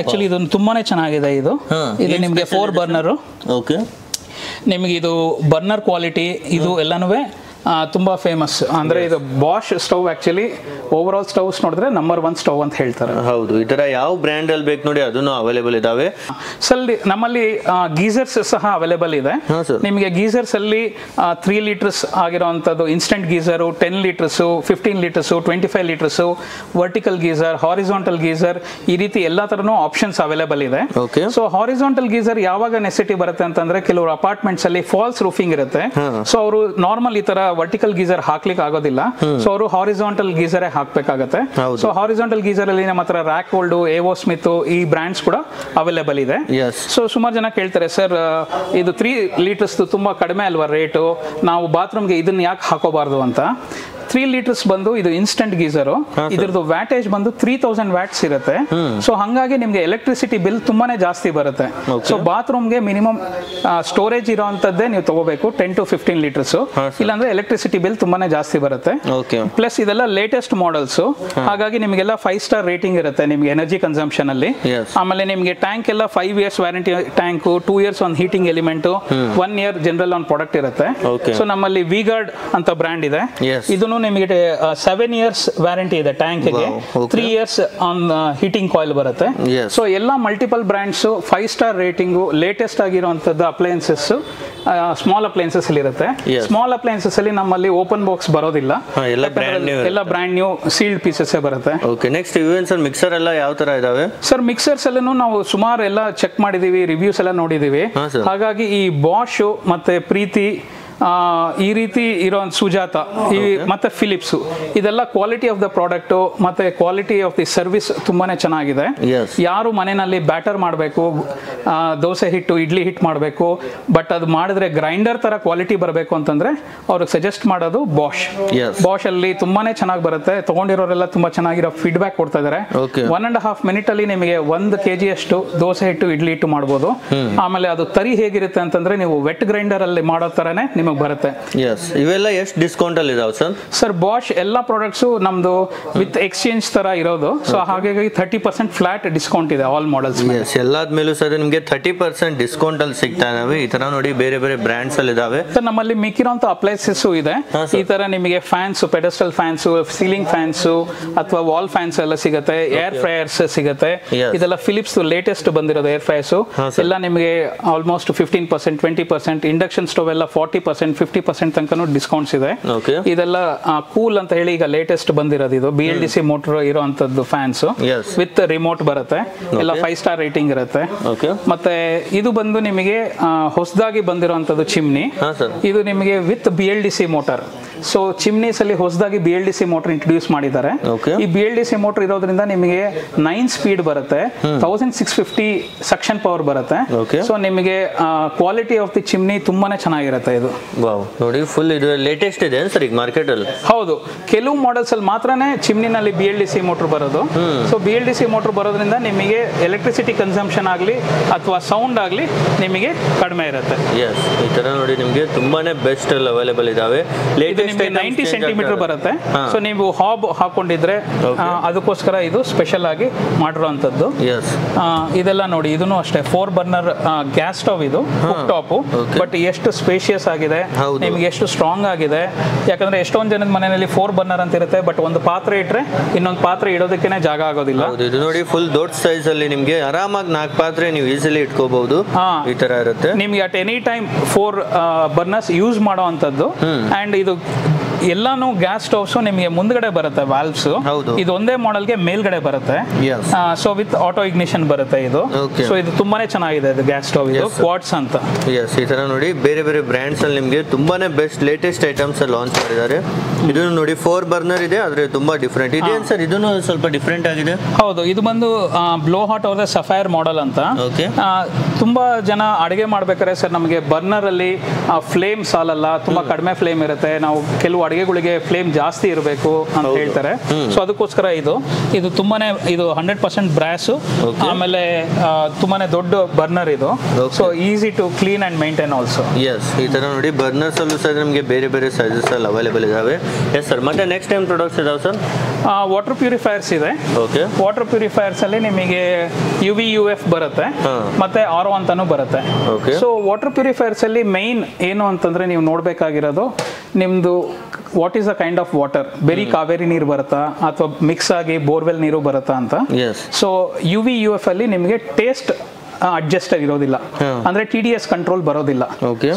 [SPEAKER 1] ಆಕ್ಚುಲಿ ಇದು ತುಂಬಾನೇ ಚೆನ್ನಾಗಿದೆ. ಇದು ನಿಮ್ಗೆ 4 ಬರ್ನರು, ನಿಮ್ಗೆ ಇದು ಬರ್ನರ್ ಕ್ವಾಲಿಟಿ ಇದು ಎಲ್ಲಾನು ತುಂಬಾ ಫೇಮಸ್. ಅಂದ್ರೆ ಇದು Bosch stove actually over all stoves ನೋಡಿದ್ರೆ ನಂಬರ್ 1 ಸ್ಟವ್ ಅಂತ ಹೇಳ್ತಾರೆ.
[SPEAKER 2] ಹೌದು, ಈ ತರ ಯಾವ ಬ್ರ್ಯಾಂಡ್ ಅಲ್ಲಿ ಬೇಕು ನೋಡಿ ಅದನ್ನು ಅವೈಲೇಬಲ್ ಇದಾವೆ.
[SPEAKER 1] ನಮ್ಮಲ್ಲಿ ಗೀಸರ್ಸ್ ಸಹ ಅವೈಲೇಬಲ್ ಇದೆ. ನಿಮಗೆ ಗೀಸರ್ಸ್ ಅಲ್ಲಿ 3 ಲೀಟರ್ಸ್ ಆಗಿರುವಂತದ್ದು instant geyser, 10 litres, 15 litres, 25 litres, vertical geyser, horizontal geyser, ಈ ರೀತಿ ಎಲ್ಲಾ ತರನು ಆಪ್ಷನ್ಸ್ ಅವೈಲೇಬಲ್ ಇದೆ. ಸೊ ಹಾರಿಜಾಂಟಲ್ ಗೀಸರ್ ಯಾವಾಗ ನೆಸೆಸಿಟಿ ಬರುತ್ತೆ ಅಂತಂದ್ರೆ ಕೆಲವರು ಅಪಾರ್ಟ್ಮೆಂಟ್ಸ್ ಅಲ್ಲಿ ಫಾಲ್ಸ್ ರೂಫಿಂಗ್ ಇರುತ್ತೆ. ಸೊ ಅವರು ನಾರ್ಮಲ್ ಈ ತರ ವರ್ಟಿಕಲ್ ಗೀಸರ್ ಹಾಕ್ಲಿಕ್ಕೆ ಆಗೋದಿಲ್ಲ. ಸೊ ಅವರು ಹಾರಿಜಾಂಟಲ್ ಗೀಸರ್ ಹಾಕ್ಬೇಕಾಗತ್ತೆ. ಸೊ ಹಾರಿಜಾಂಟಲ್ ಗೀಸರ್ ಅಲ್ಲಿ ನಮ್ಮ ಹತ್ರ ರ್ಯಾಕ್ ಹೋಲ್ಡ್, ಏವೋ ಸ್ಮಿತ್ ಈ ಬ್ರ್ಯಾಂಡ್ಸ್ ಕೂಡ ಅವೈಲೇಬಲ್ ಇದೆ. ಸೊ ಸುಮಾರು ಜನ ಕೇಳ್ತಾರೆ ಸರ್ ಇದು 3 ಲೀಟರ್ಸ್ ತುಂಬಾ ಕಡಿಮೆ ಅಲ್ವಾ ರೇಟು, ನಾವು ಬಾತ್ರೂಮ್ಗೆ ಇದನ್ನ ಯಾಕೆ ಹಾಕೋಬಾರ್ದು ಅಂತ. 3 ಲೀಟರ್ಸ್ ಬಂದು ಇದು ಇನ್ಸ್ಟೆಂಟ್ ಗೀಸರ್, ಇದ್ರದ್ದು ವ್ಯಾಟೇಜ್ ಬಂದು 3000 ವ್ಯಾಟ್ಸ್ ಇರುತ್ತೆ. ಸೊ ಹಂಗಾಗಿ ನಿಮ್ಗೆ ಎಲೆಕ್ಟ್ರಿಸಿಟಿ ಬಿಲ್ ತುಂಬಾನೇ ಜಾಸ್ತಿ ಬರುತ್ತೆ. ಸೊ ಬಾತ್ರೂಮ್ಗೆ ಮಿನಿಮಮ್ ಸ್ಟೋರೇಜ್ ಇರೋಂಥದ್ದೇ ನೀವು ತಗೋಬೇಕು 10 to 15 ಲೀಟರ್ಸ್, ಇಲ್ಲಾಂದ್ರೆ ಎಲೆಕ್ಟ್ರಿಸಿಟಿ ಬಿಲ್ ತುಂಬಾನೇ ಜಾಸ್ತಿ ಬರುತ್ತೆ. ಪ್ಲಸ್ ಇದೆಲ್ಲ ಲೇಟೆಸ್ಟ್ ಮಾಡೆಲ್ಸ್, ಹಾಗಾಗಿ ನಿಮಗೆಲ್ಲ 5 ಸ್ಟಾರ್ ರೇಟಿಂಗ್ ಇರುತ್ತೆ ನಿಮ್ಗೆ ಎನರ್ಜಿ ಕನ್ಸಂಪ್ಷನ್ ಅಲ್ಲಿ. ಆಮೇಲೆ ನಿಮ್ಗೆ ಟ್ಯಾಂಕ್ ಎಲ್ಲ 5 years warranty tank, 2 years on heating element, 1 year general on product ಇರುತ್ತೆ. ಸೊ ನಮ್ಮಲ್ಲಿ ವಿಗಾರ್ಡ್ ಅಂತ ಬ್ರ್ಯಾಂಡ್ ಇದೆ, ಇದನ್ನು ನಿಮಗೆ 7 years ವ್ಯಾರಂಟಿ ಇದೆ ಟ್ಯಾಂಕ್ ಗೆ, 3 years ಆನ್ ಹೀಟಿಂಗ್ ಕಾಯಿಲ್ ಬರುತ್ತೆ. ಸೊ ಎಲ್ಲ multiple brands 5 star rating, latest ಆಗಿರುವಂತದ್ದು ಅಪ್ಲಯನ್ಸಸ್, ಸ್ಮಾಲ್ ಅಪ್ಲಯನ್ಸಸ್ ಅಲ್ಲಿ ಇರುತ್ತೆ. ಸ್ಮಾಲ್ ಅಪ್ಲಯನ್ಸಸ್ ಅಲ್ಲಿ ನಮ್ಮಲ್ಲಿ ಓಪನ್ ಬಾಕ್ಸ್ ಬರೋದಿಲ್ಲ, ಎಲ್ಲ ಬ್ರ್ಯಾಂಡ್ ನ್ಯೂ ಸೀಲ್ಡ್ ಪೀಸಸ್ ಬರುತ್ತೆ.
[SPEAKER 2] ಓಕೆ, ನೆಕ್ಸ್ಟ್ ಇವೇನ್ ಸರ್ ಮಿಕ್ಸರ್ ಎಲ್ಲ ಯಾವ ತರ ಇದಾವೆ?
[SPEAKER 1] ಸರ್ ಮಿಕ್ಸರ್ಸ್ ಎಲ್ಲೂ ನಾವು ಸುಮಾರು ಎಲ್ಲ ಚೆಕ್ ಮಾಡಿದೀವಿ, ರಿವ್ಯೂಸ್ ಎಲ್ಲ ನೋಡಿದೀವಿ. ಹಾಗಾಗಿ ಈ ಬಾಷ್ ಮತ್ತೆ ಪ್ರೀತಿ ಈ ರೀತಿ ಇರೋ ಸುಜಾತ ಮತ್ತೆ ಫಿಲಿಪ್ಸ್, ಇದೆಲ್ಲ ಕ್ವಾಲಿಟಿ ಆಫ್ ದ ಪ್ರಾಡಕ್ಟ್ ಮತ್ತೆ ಕ್ವಾಲಿಟಿ ಆಫ್ ದಿ ಸರ್ವಿಸ್ ತುಂಬಾನೇ ಚೆನ್ನಾಗಿದೆ. ಯಾರು ಮನೆಯಲ್ಲಿ ಬ್ಯಾಟರ್ ಮಾಡಬೇಕು, ದೋಸೆ ಹಿಟ್ಟು ಇಡ್ಲಿ ಹಿಟ್ ಮಾಡಬೇಕು, ಬಟ್ ಅದು ಮಾಡಿದ್ರೆ ಗ್ರೈಂಡರ್ ತರ ಕ್ವಾಲಿಟಿ ಬರಬೇಕು ಅಂತಂದ್ರೆ ಅವ್ರಿಗೆ ಸಜೆಸ್ಟ್ ಮಾಡೋದು ಬಾಷ್. ಬಾಷ್ ಅಲ್ಲಿ ತುಂಬಾನೇ ಚೆನ್ನಾಗಿ ಬರುತ್ತೆ, ತಗೊಂಡಿರೋರೆಲ್ಲ ತುಂಬಾ ಚೆನ್ನಾಗಿರೋ ಫೀಡ್ಬ್ಯಾಕ್ ಕೊಡ್ತಾ ಇದಾರೆ. 1.5 minute ಅಲ್ಲಿ ನಿಮಗೆ 1 kg ಅಷ್ಟು ದೋಸೆ ಹಿಟ್ಟು ಇಡ್ಲಿ ಹಿಟ್ಟು ಮಾಡಬಹುದು. ಆಮೇಲೆ ಅದು ತರಿ ಹೇಗಿರುತ್ತೆ ಅಂತಂದ್ರೆ ನೀವು ವೆಟ್ ಗ್ರೈಂಡರ್ ಅಲ್ಲಿ ಮಾಡೋ ತರನೇ ನಿಮಗೆ ಬರುತ್ತೆ.
[SPEAKER 2] ಇವೆಲ್ಲ ಎಷ್ಟು ಡಿಸ್ಕೌಂಟ್ ಅಲ್ಲಿ ಇದಾವೆ ಸರ್?
[SPEAKER 1] ಸರ್ ಬಾಷ್ ಎಲ್ಲ ಪ್ರಾಡಕ್ಟ್ಸ್ ನಮ್ದು ವಿತ್ ಎಕ್ಸ್ಚೇಂಜ್ ತರ ಇರೋದು, ಸೊ ಹಾಗಾಗಿ 30% ಫ್ಲಾಟ್ ಡಿಸ್ಕೌಂಟ್ ಇದೆ ಆಲ್ ಮಾಡೆಲ್ಸ್.
[SPEAKER 2] ಎಲ್ಲಾದ ಮೇಲೂ ಸರ್ ನಿಮಗೆ 30% ಡಿಸ್ಕೌಂಟ್ ಅಲ್ಲಿ ಸಿಗ್ತಾ ಇದಾವೆ. ಈ ತರ ನೋಡಿ ಬೇರೆ ಬೇರೆ ಬ್ರ್ಯಾಂಡ್ಸ್ ಅಲ್ಲಿ ಇದಾವೆ.
[SPEAKER 1] ಸರ್ ನಮ್ಮಲ್ಲಿ ಮಿಕ್ಕಿರೋಂತ ಅಪ್ಲೈನ್ಸಸ್ ಇದೆ. ಈ ತರ ನಿಮಗೆ ಫ್ಯಾನ್ಸ್, ಪೆಡೆಸ್ಟಲ್ ಫ್ಯಾನ್ಸ್, ಸೀಲಿಂಗ್ ಫ್ಯಾನ್ಸ್ ಅಥವಾ ವಾಲ್ ಫ್ಯಾನ್ಸ್ ಎಲ್ಲ ಸಿಗುತ್ತೆ. ಏರ್ ಫ್ರೈಯರ್ಸ್ ಸಿಗುತ್ತೆ. ಇದೆಲ್ಲ ಫಿಲಿಪ್ಸ್ ಲೇಟೆಸ್ಟ್ ಬಂದಿರೋದು ಏರ್ ಫ್ರೈಯರ್ಸ್ ಎಲ್ಲ ನಿಮಗೆ ಆಲ್ಮೋಸ್ಟ್ 15%, 20%. ಇಂಡಕ್ಷನ್ ಸ್ಟವ್ ಎಲ್ಲ 40%, 50% ತನಕನೂ ಡಿಸ್ಕೌಂಟ್ಸ್ ಇದೆ. ಇದೆಲ್ಲ ಕೂಲ್ ಅಂತ ಹೇಳಿ ಈಗ ಲೇಟೆಸ್ಟ್ ಬಂದಿರೋದು, ಇದು BLDC ಮೋಟರ್ ಇರುವಂತದ್ದು ಫ್ಯಾನ್ಸ್ ವಿತ್ ರಿಮೋಟ್ ಬರುತ್ತೆ, ಎಲ್ಲ 5 ಸ್ಟಾರ್ ರೇಟಿಂಗ್ ಇರುತ್ತೆ. ಮತ್ತೆ ಇದು ಬಂದು ನಿಮಗೆ ಹೊಸದಾಗಿ ಬಂದಿರುವಂತದ್ದು ಚಿಮ್ನಿ, ಇದು ನಿಮಗೆ with BLDC motor. So chimneys ಅಲ್ಲಿ ಹೊಸದಾಗಿ BLDC ಮೋಟರ್ ಇಂಟ್ರೊಡ್ಯೂಸ್ ಮಾಡಿದ್ದಾರೆ. ಈ BLDC ಮೋಟರ್ ಇರೋದ್ರಿಂದ ನಿಮಗೆ 9 ಸ್ಪೀಡ್ ಬರುತ್ತೆ, 1650 ಸಕ್ಷನ್ ಪವರ್ ಬರುತ್ತೆ. ಸೊ ನಿಮಗೆ ಕ್ವಾಲಿಟಿ ಆಫ್ ದಿ ಚಿಮ್ನಿ ತುಂಬಾನೇ ಚೆನ್ನಾಗಿರುತ್ತೆ. ಇದು
[SPEAKER 2] ನೋಡಿ ಫುಲ್ ಇದು ಲೇಟೆಸ್ಟ್ ಇದೆ ಸರ್ ಈಗ ಮಾರ್ಕೆಟ್ ಅಲ್ಲಿ.
[SPEAKER 1] ಹೌದು, ಕೆಲವು ಮಾಡೆಲ್ಸ್ ಅಲ್ಲಿ ಮಾತ್ರನೇ ಚಿಮ್ನಿನಲ್ಲಿ BLDC ಮೋಟರ್ ಬರೋದು. ಸೊ BLDC ಮೋಟರ್ ಬರೋದ್ರಿಂದ ನಿಮಗೆ ಎಲೆಕ್ಟ್ರಿಸಿಟಿ ಕನ್ಸಂಪ್ಷನ್ ಆಗಲಿ ಅಥವಾ ಸೌಂಡ್ ಆಗಲಿ ನಿಮಗೆ ಕಡಿಮೆ ಇರುತ್ತೆ.
[SPEAKER 2] ಈ ತರ ನೋಡಿ ನಿಮಗೆ ತುಂಬಾನೇ ಬೆಸ್ಟ್ ಅವೈಲೇಬಲ್ ಇದಾವೆ.
[SPEAKER 1] ನಿಮಗೆ 90 ಸೆಂಟಿಮೀಟರ್ ಬರುತ್ತೆ. ಸೊ ನೀವು ಹಾಬ್ ಹಾಕೊಂಡಿದ್ರೆ ಅದಕ್ಕೋಸ್ಕರ ಇದು ಸ್ಪೆಷಲ್ ಆಗಿ ಮಾಡಿರುವಂತದ್ದು. ಇದೆಲ್ಲ ನೋಡಿ, ಇದನ್ನು ಅಷ್ಟೇ 4 ಬರ್ನರ್ ಗ್ಯಾಸ್ ಸ್ಟವ್, ಇದು ಕುಕ್ ಟಾಪ್. ಬಟ್ ಎಷ್ಟು ಸ್ಪೇಷಿಯಸ್ ಆಗಿದೆ, ನಿಮ್ಗೆ ಎಷ್ಟು ಸ್ಟ್ರಾಂಗ್ ಆಗಿದೆ. ಯಾಕಂದ್ರೆ ಎಷ್ಟೊಂದು ಜನದ ಮನೆಯಲ್ಲಿ 4 ಬರ್ನರ್ ಅಂತ ಇರುತ್ತೆ, ಬಟ್ ಒಂದು ಪಾತ್ರೆ ಇಟ್ರೆ ಇನ್ನೊಂದು ಪಾತ್ರೆ ಇಡೋದಕ್ಕೆ ಜಾಗ ಆಗೋದಿಲ್ಲ.
[SPEAKER 2] ಇದು ನೋಡಿ ಫುಲ್ ದೊಡ್ಡ ಸೈಜ್ ಅಲ್ಲಿ ನಿಮ್ಗೆ ಆರಾಮಾಗಿ 4 ಪಾತ್ರೆ ನೀವು ಈಸಿಲಿ ಇಟ್ಕೋಬಹುದು. ಈ ತರ ಇರುತ್ತೆ.
[SPEAKER 1] ನಿಮ್ಗೆ at any time 4 burners use ಮಾಡೋ ಅಂತದ್ದು. ಅಂಡ್ ಇದು ಎಲ್ಲಾನು ಗ್ಯಾಸ್ ಸ್ಟವ್ಸ್ ನಿಮಗೆ ಮುಂದ್ಗಡೆ ಬರುತ್ತೆ ವಾಲ್ವ್ಸ್. ಇದು ಒಂದೇ ಮಾಡೆಲ್ಗೆ ಮೇಲ್ಗಡೆ ಬರುತ್ತೆ. ಸೊ ವಿತ್ ಆಟೋ ಇಗ್ನಿಷನ್ ಬರುತ್ತೆ ಇದು. ಸೊ ಇದು ತುಂಬಾನೇ ಚೆನ್ನಾಗಿದೆ ಇದು ಗ್ಯಾಸ್ ಸ್ಟವ್, ಇದು ಕ್ವಾಡ್ಸ್ ಅಂತ.
[SPEAKER 2] ಈ ತರ ನೋಡಿ ಬೇರೆ ಬೇರೆ ಬ್ರ್ಯಾಂಡ್ಸ್ ಅಲ್ಲಿ ನಿಮಗೆ ತುಂಬಾನೇ ಬೆಸ್ಟ್ ಲೇಟೆಸ್ಟ್ ಐಟಮ್ಸ್ ಲಾಂಚ್ ಮಾಡಿದ್ದಾರೆ. ಇದನ್ನು ನೋಡಿ 4 ಬರ್ನರ್ ಇದೆ, ಆದ್ರೆ ತುಂಬಾ ಡಿಫ್ರೆಂಟ್ ಇದೆ ಸರ್. ಇದನ್ನು ಸ್ವಲ್ಪ ಡಿಫ್ರೆಂಟ್ ಆಗಿದೆ.
[SPEAKER 1] ಹೌದು, ಇದು ಬಂದು ಬ್ಲೋ ಹಾಟ್ ಅವ್ರದ್ದು ಸಫೈರ್ ಮಾಡೆಲ್ ಅಂತ. ತುಂಬಾ ಜನ ಅಡಿಗೆ ಮಾಡ್ಬೇಕಾದ್ರೆ ಸರ್ ನಮಗೆ ಬರ್ನರ್ ಅಲ್ಲಿ ಫ್ಲೇಮ್ ಸಾಲಲ್ಲ, ತುಂಬಾ ಕಡಿಮೆ ಫ್ಲೇಮ್ ಇರುತ್ತೆ, ನಾವು ಕೆಲವು ಅಡಿಗೆಗಳಿಗೆ ಫ್ಲೇಮ್ ಜಾಸ್ತಿ ಇರಬೇಕು ಅಂತ ಹೇಳ್ತಾರೆ. ಸೊ ಅದಕ್ಕೋಸ್ಕರ ಇದು ತುಂಬಾನೇ ಇದು 100% ಬ್ರಾಸ್, ಆಮೇಲೆ ತುಂಬಾನೇ ದೊಡ್ಡ ಬರ್ನರ್ ಇದು. So easy to clean and maintain also.
[SPEAKER 2] ಈ ತರ ನೋಡಿ ಬರ್ನರ್ಸ್ ಅಲ್ಲೂ ಸರ್ ನಮಗೆ ಬೇರೆ ಬೇರೆ ಸೈಜಸ್ ಅಲ್ಲಿ ಅವೈಲೇಬಲ್ ಇದಾವೆ. ಸರ್ ಮತ್ತೆ ನೆಕ್ಸ್ಟ್ ಟೈಮ್ ಪ್ರಾಡಕ್ಟ್ಸ್ ಇದಾವೆ ಸರ್?
[SPEAKER 1] ವಾಟರ್ ಪ್ಯೂರಿಫೈಯರ್ಸ್ ಇದೆ. ವಾಟರ್ ಪ್ಯೂರಿಫೈಯರ್ಸ್ ಅಲ್ಲಿ ನಿಮಗೆ UV UF ಬರುತ್ತೆ, ಮತ್ತೆ RO ಅಂತಾನು ಬರುತ್ತೆ. ಸೊ ವಾಟರ್ ಪ್ಯೂರಿಫೈಯರ್ಸ್ ಅಲ್ಲಿ ಮೈನ್ ಏನು ಅಂತಂದ್ರೆ ನೀವು ನೋಡ್ಬೇಕಾಗಿರೋದು ನಿಮ್ದು what is the kind of water. ಬರೀ ಕಾವೇರಿ ನೀರು ಬರುತ್ತಾ ಅಥವಾ ಮಿಕ್ಸ್ ಆಗಿ ಬೋರ್ವೆಲ್ ನೀರು ಬರುತ್ತಾ ಅಂತ. ಸೊ UV UF ಅಲ್ಲಿ ನಿಮಗೆ ಟೇಸ್ಟ್ ಅಡ್ಜಸ್ಟರ್ ಇರೋದಿಲ್ಲ, ಅಂದ್ರೆ TDS ಕಂಟ್ರೋಲ್ ಬರೋದಿಲ್ಲ.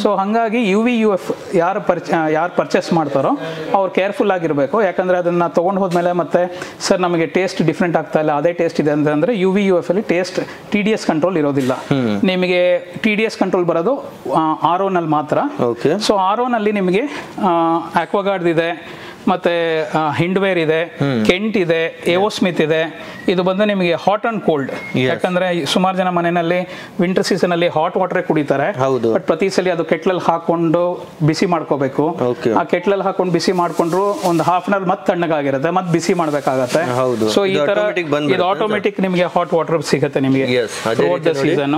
[SPEAKER 1] ಸೊ ಹಂಗಾಗಿ UV UF ಯಾರು ಪರ್ಚೇಸ್ ಮಾಡ್ತಾರೋ ಅವ್ರು ಕೇರ್ಫುಲ್ ಆಗಿರ್ಬೇಕು. ಯಾಕಂದ್ರೆ ಅದನ್ನ ತಗೊಂಡು ಹೋದ್ಮೇಲೆ ಮತ್ತೆ ಸರ್ ನಮಗೆ ಟೇಸ್ಟ್ ಡಿಫ್ರೆಂಟ್ ಆಗ್ತಾ ಇಲ್ಲ, ಅದೇ ಟೇಸ್ಟ್ ಇದೆ ಅಂತಂದ್ರೆ UV UF ಅಲ್ಲಿ ಟೇಸ್ಟ್ TDS ಕಂಟ್ರೋಲ್ ಇರೋದಿಲ್ಲ. ನಿಮಗೆ TDS ಕಂಟ್ರೋಲ್ ಬರೋದು RO ನಲ್ಲಿ ಮಾತ್ರ. ಸೊ RO ನಲ್ಲಿ ನಿಮಗೆ ಆಕ್ವಾಗಾರ್ಡ್ ಇದೆ, ಮತ್ತೆ ಹಿಂಡ್ವೇರ್ ಇದೆ, ಕೆಂಟ್ ಇದೆ, ಎವೋ ಸ್ಮಿತ್ ಇದೆ. ಇದು ಬಂದು ನಿಮಗೆ ಹಾಟ್ ಅಂಡ್ ಕೋಲ್ಡ್, ಯಾಕಂದ್ರೆ ಸುಮಾರು ಜನ ಮನೆಯಲ್ಲಿ ವಿಂಟರ್ ಸೀಸನ್ ಅಲ್ಲಿ ಹಾಟ್ ವಾಟರ್ ಕುಡಿತಾರೆ. ಬಟ್ ಪ್ರತಿ ಸಲ ಅದು ಕೆಟ್ಲಲ್ಲಿ ಹಾಕೊಂಡು ಬಿಸಿ ಮಾಡ್ಕೋಬೇಕು. ಆ ಕೆಟ್ಲಲ್ಲಿ ಹಾಕೊಂಡು ಬಿಸಿ ಮಾಡ್ಕೊಂಡ್ರು ಒಂದು ಹಾಫ್ ಅನ್ ಅವರ್ ಮತ್ತೆ ತಣ್ಣಗಾಗಿರುತ್ತೆ, ಮತ್ತೆ ಬಿಸಿ ಮಾಡ್ಬೇಕಾಗತ್ತೆ. ಸೊ ಈ ತರ ಇದು ಆಟೋಮೆಟಿಕ್ ನಿಮಗೆ ಹಾಟ್ ವಾಟರ್ ಸಿಗುತ್ತೆ ನಿಮಗೆ ಥ್ರೂಔಟ್ ದ ಸೀಸನ್.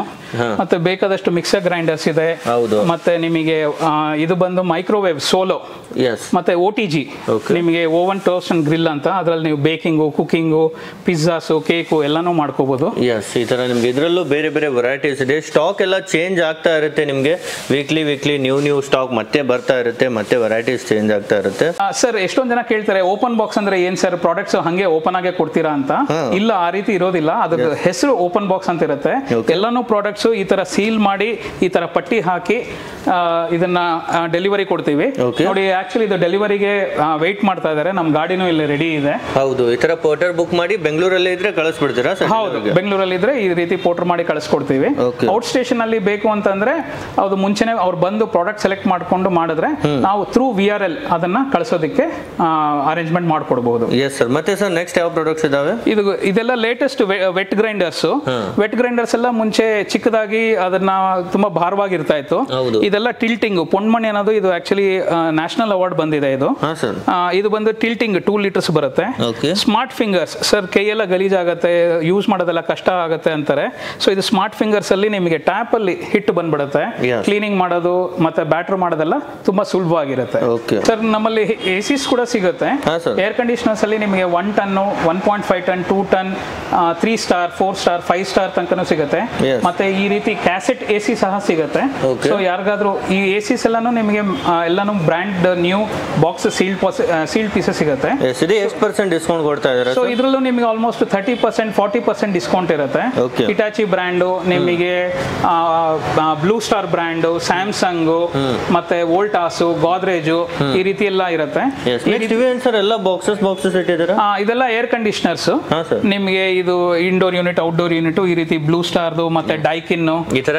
[SPEAKER 1] ಮತ್ತೆ ಬೇಕಾದಷ್ಟು ಮಿಕ್ಸರ್ ಗ್ರೈಂಡರ್ಸ್ ಇದೆ. ಮತ್ತೆ ನಿಮಗೆ ಇದು ಬಂದು ಮೈಕ್ರೋವೇವ್ ಸೋಲೋ, ಮತ್ತೆ OTG ನಿಮಗೆ ಓವನ್ ಟೋಸ್ಟ್ ಅಂಡ್ ಗ್ರಿಲ್ ಅಂತ, ಅದ್ರಲ್ಲಿ ನೀವು ಬೇಕಿಂಗು, ಕುಕಿಂಗು, ಪಿಜ್ಜಾಸು, ಕೇಕು ಎಲ್ಲಾನು ಮಾಡ್ಕೋಬಹುದು.
[SPEAKER 2] ಈ ತರ ನಿಮ್ಗೆ ಇದರಲ್ಲೂ ಬೇರೆ ಬೇರೆ ವೆರೈಟೀಸ್ ಇದೆ. ಸ್ಟಾಕ್ ಎಲ್ಲ ಚೇಂಜ್ ಆಗ್ತಾ ಇರುತ್ತೆ ನಿಮ್ಗೆ, ವೀಕ್ಲಿ ನ್ಯೂ ಸ್ಟಾಕ್ ಮತ್ತೆ ಬರ್ತಾ ಇರುತ್ತೆ, ಮತ್ತೆ ವೆರೈಟೀಸ್ ಚೇಂಜ್ ಆಗ್ತಾ ಇರುತ್ತೆ.
[SPEAKER 1] ಸರ್ ಎಷ್ಟೊಂದ್ ಜನ ಕೇಳ್ತಾರೆ ಓಪನ್ ಬಾಕ್ಸ್ ಅಂದ್ರೆ ಏನ್ ಸರ್, ಪ್ರಾಡಕ್ಟ್ಸ್ ಹಂಗೆ ಓಪನ್ ಆಗೇ ಕೊಡ್ತೀರಾ ಅಂತ. ಇಲ್ಲ, ಆ ರೀತಿ ಇರೋದಿಲ್ಲ. ಅದ್ರ ಹೆಸರು ಓಪನ್ ಬಾಕ್ಸ್ ಅಂತ ಇರುತ್ತೆ. ಎಲ್ಲಾನು ಪ್ರಾಡಕ್ಟ್ಸ್ ಈ ತರ ಸೀಲ್ ಮಾಡಿ ಈ ತರ ಪಟ್ಟಿ ಹಾಕಿ ಇದನ್ನ ಡೆಲಿವರಿ ಕೊಡ್ತೀವಿ. ನೋಡಿ ಆಕ್ಚುಲಿ ಇದು ಡೆಲಿವರಿಗೆ ವೇಟ್ ಮಾಡ್ತಾ ಇದಾರೆ. ನಮ್ ಗಾಡಿನೂ ಇಲ್ಲಿ ರೆಡಿ ಇದೆ.
[SPEAKER 2] ಹೌದು, ಈ ತರ ಪೋರ್ಟರ್ ಬುಕ್ ಮಾಡಿ ಬೆಂಗಳೂರಲ್ಲಿ ಇದ್ರೆ ಕಳಿಸ್ಬಿಡ್ತೀರಾ?
[SPEAKER 1] ಹೌದು, ಬೆಂಗಳೂರಲ್ಲಿ ಇದ್ರೆ ಈ ರೀತಿ ಪೋರ್ಟರ್ ಮಾಡಿ ಕಳಿಸ್ಕೊಡ್ತೀವಿ. ಔಟ್ ಸ್ಟೇಷನ್ ಅಲ್ಲಿ ಬೇಕು ಅಂತಂದ್ರೆ ಅದು ಮುಂಚೆನೆ ಅವ್ರು ಬಂದು ಪ್ರಾಡಕ್ಟ್ ಸೆಲೆಕ್ಟ್ ಮಾಡ್ಕೊಂಡು ಮಾಡಿದ್ರೆ ನಾವು ಥ್ರೂ VRL ಅದನ್ನ ಕಳಿಸೋದಕ್ಕೆ ಅರೇಂಜ್ಮೆಂಟ್ ಮಾಡ್ಕೊಡ್ಬಹುದು.
[SPEAKER 2] Yes sir. ಮತ್ತೆ ಸರ್ ನೆಕ್ಸ್ಟ್ ಯಾವ ಪ್ರಾಡಕ್ಟ್ಸ್ ಇದಾವೆ?
[SPEAKER 1] ಇದೆಲ್ಲ latest wet grinders. Wet grinders ಎಲ್ಲ ಮುಂಚೆ ಚಿಕ್ಕದಾಗಿ ಅದನ್ನ ತುಂಬಾ ಭಾರವಾಗಿರ್ತಾ ಇತ್ತು. ಇದೆಲ್ಲ ಟಿಲ್ಟಿಂಗ್ ಪೊಣ್ಮಣಿ ಅನ್ನೋದು ಇದು ಆಕ್ಚುಲಿ ನ್ಯಾಷನಲ್ ಅವಾರ್ಡ್ ಬಂದಿದೆ. ಇದು ಬಂದು ಟಿಲ್ಟಿಂಗ್ 2 ಲೀಟರ್ಸ್ ಬರುತ್ತೆ. ಸ್ಮಾರ್ಟ್ ಫಿಂಗರ್ಸ್ ಸರ್, ಕೈಯೆಲ್ಲ ಗಲೀಜಾಗತ್ತೆ, ಯೂಸ್ ಮಾಡೋದೆಲ್ಲ ಕಷ್ಟ ಆಗುತ್ತೆ ಅಂತಾರೆ. ಸೊ ಇದು ಸ್ಮಾರ್ಟ್ ಫಿಂಗರ್ಸ್ ಅಲ್ಲಿ ನಿಮಗೆ ಟ್ಯಾಪ್ ಅಲ್ಲಿ ಹಿಟ್ ಬಂದ್ಬಿಡುತ್ತೆ. ಕ್ಲೀನಿಂಗ್ ಮಾಡೋದು ಮತ್ತೆ ಬ್ಯಾಟರ್ ಮಾಡೋದೆಲ್ಲ ತುಂಬಾ ಸುಲಭವಾಗಿರುತ್ತೆ. ಸರ್ ನಮ್ಮಲ್ಲಿ ACs ಕೂಡ ಸಿಗುತ್ತೆ. ಏರ್ ಕಂಡೀಷನರ್ಸ್ ಅಲ್ಲಿ ನಿಮಗೆ 1 ton, 1.5 ton, 2 ton, 3 star, 4 star, 5 star ತನಕನೂ ಸಿಗುತ್ತೆ. ಮತ್ತೆ ಈ ರೀತಿ ಕ್ಯಾಸೆಟ್ AC ಸಹ ಸಿಗುತ್ತೆ. ಸೊ ಯಾರಿಗಾದ್ರೂ ಈ ACs ಎಲ್ಲಾನು ನಿಮಗೆ ಎಲ್ಲಾನು brand new box sealed pieces ಸಿಗುತ್ತೆ.
[SPEAKER 2] ಎಷ್ಟು ಪರ್ಸೆಂಟ್ ಡಿಸ್ಕೌಂಟ್ ಕೊಡ್ತಾ ಇದ್ದಾರೆ?
[SPEAKER 1] ಸೊ ಇದರಲ್ಲೂ ನಿಮಗೆ ಆಲ್ಮೋಸ್ಟ್ 30%, 40% ಡಿಸ್ಕೌಂಟ್ ಇರುತ್ತೆ. ಹಿಟಾಚಿ ಬ್ರ್ಯಾಂಡು ನಿಮಗೆ, ಬ್ಲೂ ಸ್ಟಾರ್ ಬ್ರ್ಯಾಂಡು, ಸ್ಯಾಮ್ಸಂಗ್, ಮತ್ತೆ ವೋಲ್ಟಾಸು, ಗೋದ್ರೇಜು, ಈ ರೀತಿ ಎಲ್ಲ ಇರುತ್ತೆ.
[SPEAKER 2] ಎಲ್ಲ ಬಾಕ್ಸಸ್ ಇಟ್ಟಿದ್ದಾರೆ.
[SPEAKER 1] ಇದೆಲ್ಲ ಏರ್ ಕಂಡೀಷನರ್ಸ್ ನಿಮಗೆ. ಇದು ಇಂಡೋರ್ ಯೂನಿಟ್, ಔಟ್ಡೋರ್ ಯೂನಿಟ್, ಈ ರೀತಿ ಬ್ಲೂ ಸ್ಟಾರ್ದು ಮತ್ತೆ ಡೈಕಿನ್
[SPEAKER 2] ಈ ತರ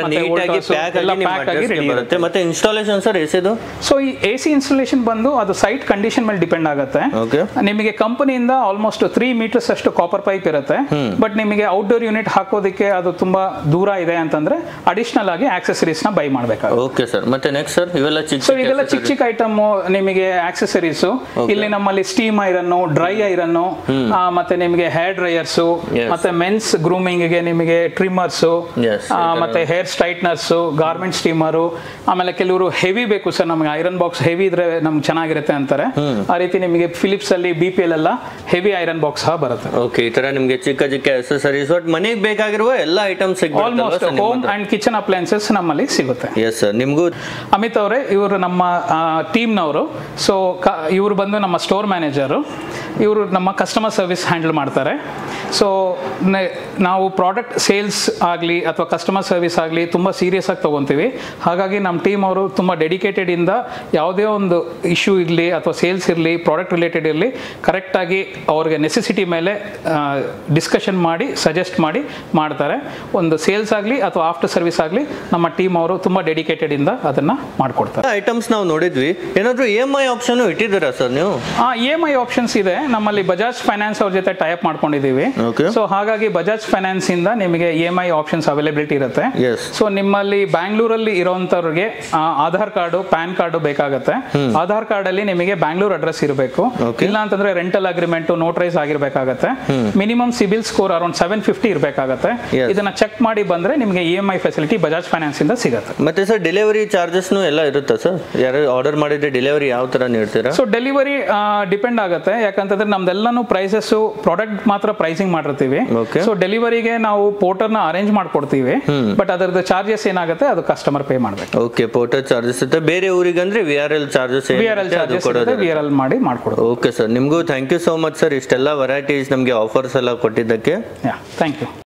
[SPEAKER 2] ಪ್ಯಾಕ್ ಆಗಿ ರೆಡಿ ಬರುತ್ತೆ. ಮತ್ತೆ ಇನ್ಸ್ಟಾಲೇಷನ್ ಸರ್ ಎಸಿದು?
[SPEAKER 1] ಸೊ ಈ AC ಇನ್ಸ್ಟಾಲೇಷನ್ ಬಂದು ಅದು ಸೈಟ್ ಕಂಡೀಷನ್ ಮೇಲೆ ಡಿಪೆಂಡ್ ಆಗುತ್ತೆ. ನಿಮಗೆ ಕಂಪನಿಯಿಂದ ಆಲ್ಮೋಸ್ಟ್ 3 ಮೀಟರ್ಸ್ ಅಷ್ಟು ಕಾಪರ್ ಪೈಪ್ ಇರುತ್ತೆ. ಬಟ್ ನಿಮಗೆ ಔಟ್ಡೋರ್ ಯೂನಿಟ್ ಹಾಕೋದಕ್ಕೆ ಅದು ತುಂಬಾ ದೂರ ಇದೆ ಅಂತಂದ್ರೆ ಅಡಿಷನಲ್ ಆಗಿ ಆಕ್ಸೆಸರೀಸ್ ನ ಬೈ ಮಾಡಬೇಕಾಗುತ್ತೆ.
[SPEAKER 2] Okay sir. ಮತ್ತೆ ನೆಕ್ಸ್ಟ್ ಸರ್ ಇದೆಲ್ಲ
[SPEAKER 1] ಚಿಕ್ಕ ಐಟಮ್ ನಿಮಗೆ ಆಕ್ಸೆಸರೀಸ್. ಇಲ್ಲಿ ನಮ್ಮಲ್ಲಿ ಸ್ಟೀಮ್ ಐರನ್, ಡ್ರೈ ಐರನ್, ಮತ್ತೆ ನಿಮಗೆ ಹೇರ್ ಡ್ರೈಯರ್ಸ್, ಮತ್ತೆ ಮೆನ್ಸ್ ಗ್ರೂಮಿಂಗ್ ಗೆ ನಿಮಗೆ ಟ್ರಿಮ್ಮರ್ಸ್, ಮತ್ತೆ ಹೇರ್ ಸ್ಟ್ರೈಟ್ನರ್ಸ್, ಗಾರ್ಮೆಂಟ್ ಸ್ಟೀಮರು. ಆಮೇಲೆ ಕೆಲವರು ಹೆವಿ ಬೇಕು ಸರ್, ನಮಗೆ ಐರನ್ ಬಾಕ್ಸ್ ಹೆವಿ ಇದ್ರೆ ನಮ್ಗೆ ಚೆನ್ನಾಗಿರುತ್ತೆ ಅಂತಾರೆ. ಆ ರೀತಿ ನಿಮಗೆ ಫಿಲಿಪ್ಸ್ ಅಲ್ಲಿ BPL ಎಲ್ಲ ಹೆವಿ ಐರನ್ ಬಾಕ್ಸ್ ಸಹ ಬರುತ್ತೆ.
[SPEAKER 2] ಓಕೆ, ಈ ತರ ನಿಮಗೆ ಚಿಕ್ಕ ಆಕ್ಸೆಸರೀಸ್ ಮನೆಗೆ ಬೇಕಾಗಿರುವ ಎಲ್ಲ ಐಟಮ್ಸ್ ಸಿಗುತ್ತೆ.
[SPEAKER 1] Almost home and kitchen appliances ನಮ್ಮಲ್ಲಿ ಸಿಗುತ್ತೆ.
[SPEAKER 2] Yes sir. ನಿಮಗೂ
[SPEAKER 1] ಅಮಿತ್ ಅವರೇ, ಇವರು ನಮ್ಮ ಟೀಮ್ನವರು. ಸೊ ಇವರು ಬಂದು ನಮ್ಮ ಸ್ಟೋರ್ ಮ್ಯಾನೇಜರು. ಇವರು ನಮ್ಮ ಕಸ್ಟಮರ್ ಸರ್ವಿಸ್ ಹ್ಯಾಂಡಲ್ ಮಾಡ್ತಾರೆ. ಸೊ ನಾವು ಪ್ರಾಡಕ್ಟ್ ಸೇಲ್ಸ್ ಆಗಲಿ ಅಥವಾ ಕಸ್ಟಮರ್ ಸರ್ವಿಸ್ ಆಗಲಿ ತುಂಬ ಸೀರಿಯಸ್ ಆಗಿ ತೊಗೊತೀವಿ. ಹಾಗಾಗಿ ನಮ್ಮ ಟೀಮ್ ಅವರು ತುಂಬ ಡೆಡಿಕೇಟೆಡ್ ಇಂದ ಯಾವುದೇ ಒಂದು ಇಶ್ಯೂ ಇರಲಿ ಅಥವಾ ಸೇಲ್ಸ್ ಇರಲಿ, ಪ್ರಾಡಕ್ಟ್ ರಿಲೇಟೆಡ್ ಇರಲಿ, ಕರೆಕ್ಟಾಗಿ ಅವ್ರಿಗೆ ನೆಸೆಸಿಟಿ ಮೇಲೆ ಡಿಸ್ಕಷನ್ ಮಾಡಿ ಸಜೆಸ್ಟ್ ಮಾಡಿ ಮಾಡ್ತಾರೆ. ಒಂದು ಸೇಲ್ಸ್ ಆಗಲಿ ಅಥವಾ ಆಫ್ಟರ್ ಸರ್ವಿಸ್ ಆಗಲಿ ನಮ್ಮ ಟೀಮ್ ಅವರು ತುಂಬ ಡೆಡಿಕೇಟೆಡ್ ಇಂದ ಅದನ್ನು ಮಾಡಿಕೊಡ್ತಾರೆ.
[SPEAKER 2] ಐಟಮ್ಸ್ ನಾವು ನೋಡಿದ್ವಿ, ಏನಾದರೂ EMI ಆಪ್ಷನ್ ಇಟ್ಟಿದ್ದೀರಾ ಸರ್ ನೀವು?
[SPEAKER 1] EMI ಆಪ್ಷನ್ಸ್ ಇದೆ ನಮ್ಮಲ್ಲಿ. ಬಜಾಜ್ ಫೈನಾನ್ಸ್ ಅವ್ರ ಜೊತೆ ಟೈಪ್ ಮಾಡ್ಕೊಂಡಿದ್ದೀವಿ. ಸೊ ಹಾಗಾಗಿ ಬಜಾಜ್ ಫೈನಾನ್ಸ್ ಇಂದ ನಿಮಗೆ EMI ಆಪ್ಷನ್ಸ್ ಅವೈಲೇಬಿಲಿಟಿ ಇರುತ್ತೆ. ಸೊ ನಿಮ್ಮಲ್ಲಿ ಬ್ಯಾಂಗ್ಳೂರಲ್ಲಿ ಇರುವಂತವ್ರಿಗೆ ಆಧಾರ್ ಕಾರ್ಡು, ಪ್ಯಾನ್ ಕಾರ್ಡು ಬೇಕಾಗುತ್ತೆ. ಆಧಾರ್ ಕಾರ್ಡ್ ಅಲ್ಲಿ ನಿಮಗೆ ಬ್ಯಾಂಗ್ಳೂರ್ ಅಡ್ರೆಸ್ ಇರಬೇಕು. ಇಲ್ಲ ಅಂತಂದ್ರೆ ರೆಂಟಲ್ ಅಗ್ರಿಮೆಂಟ್ ನೋಟರೈಸ್ ಆಗಿರ್ಬೇಕಾಗತ್ತೆ. ಮಿನಿಮಮ್ ಸಿಬಿಲ್ ಸ್ಕೋರ್ ಅರೌಂಡ್ 750 ಇರಬೇಕಾಗತ್ತೆ. ಇದನ್ನ ಚೆಕ್ ಮಾಡಿ ಬಂದ್ರೆ ನಿಮಗೆ EMI ಫೆಸಿಲಿಟಿ ಬಜಾಜ್ ಫೈನಾನ್ಸ್ ಇಂದ ಸಿಗುತ್ತೆ.
[SPEAKER 2] ಮತ್ತೆ ಸರ್ ಡೆಲಿವರಿ ಚಾರ್ಜಸ್ ಎಲ್ಲ ಇರುತ್ತೆ ಸರ್? ಯಾರು ಆರ್ಡರ್ ಮಾಡಿದ್ರೆ ಡೆಲಿವರಿ ಯಾವ ತರ ನೀಡ್ತೀರಾ?
[SPEAKER 1] ಸೊ ಡೆಲಿವರಿ ಡಿಪೆಂಡ್ ಆಗುತ್ತೆ. ಯಾಕಂತಂದ್ರೆ ನಮ್ದೆಲ್ಲಾನು ಪ್ರೈಸಸ್ ಪ್ರಾಡಕ್ಟ್ ಮಾತ್ರ ಪ್ರೈಸಿಂಗ್ ಮಾಡಿರ್ತೀವಿ. ಸೊ ಡೆಲಿವರಿಗೆ ನಾವು ಪೋರ್ಟರ್ನ ಅರೇಂಜ್ ಮಾಡ್ಕೊಡ್ತೀವಿ. ಬಟ್ ಅದರದ್ದು ಚಾರ್ಜಸ್ ಏನಾಗುತ್ತೆ ಅದು ಕಸ್ಟಮರ್ ಪೇ ಮಾಡಬೇಕು.
[SPEAKER 2] ಓಕೆ, ಪೋರ್ಟರ್ ಚಾರ್ಜಸ್ ಇರುತ್ತೆ. ಬೇರೆ ಊರಿಗಂದ್ರೆ VRL ಚಾರ್ಜಸ್
[SPEAKER 1] VRL ಮಾಡಿ ಮಾಡ್ಕೊಡೋದು.
[SPEAKER 2] ಓಕೆ ಸರ್, ನಿಮಗೂ thank you so much sir, ಇಷ್ಟೆಲ್ಲ ವೆರೈಟೀಸ್ ನಮಗೆ ಆಫರ್ಸ್ ಎಲ್ಲ ಕೊಟ್ಟಿದ್ದಕ್ಕೆ.
[SPEAKER 1] Thank you.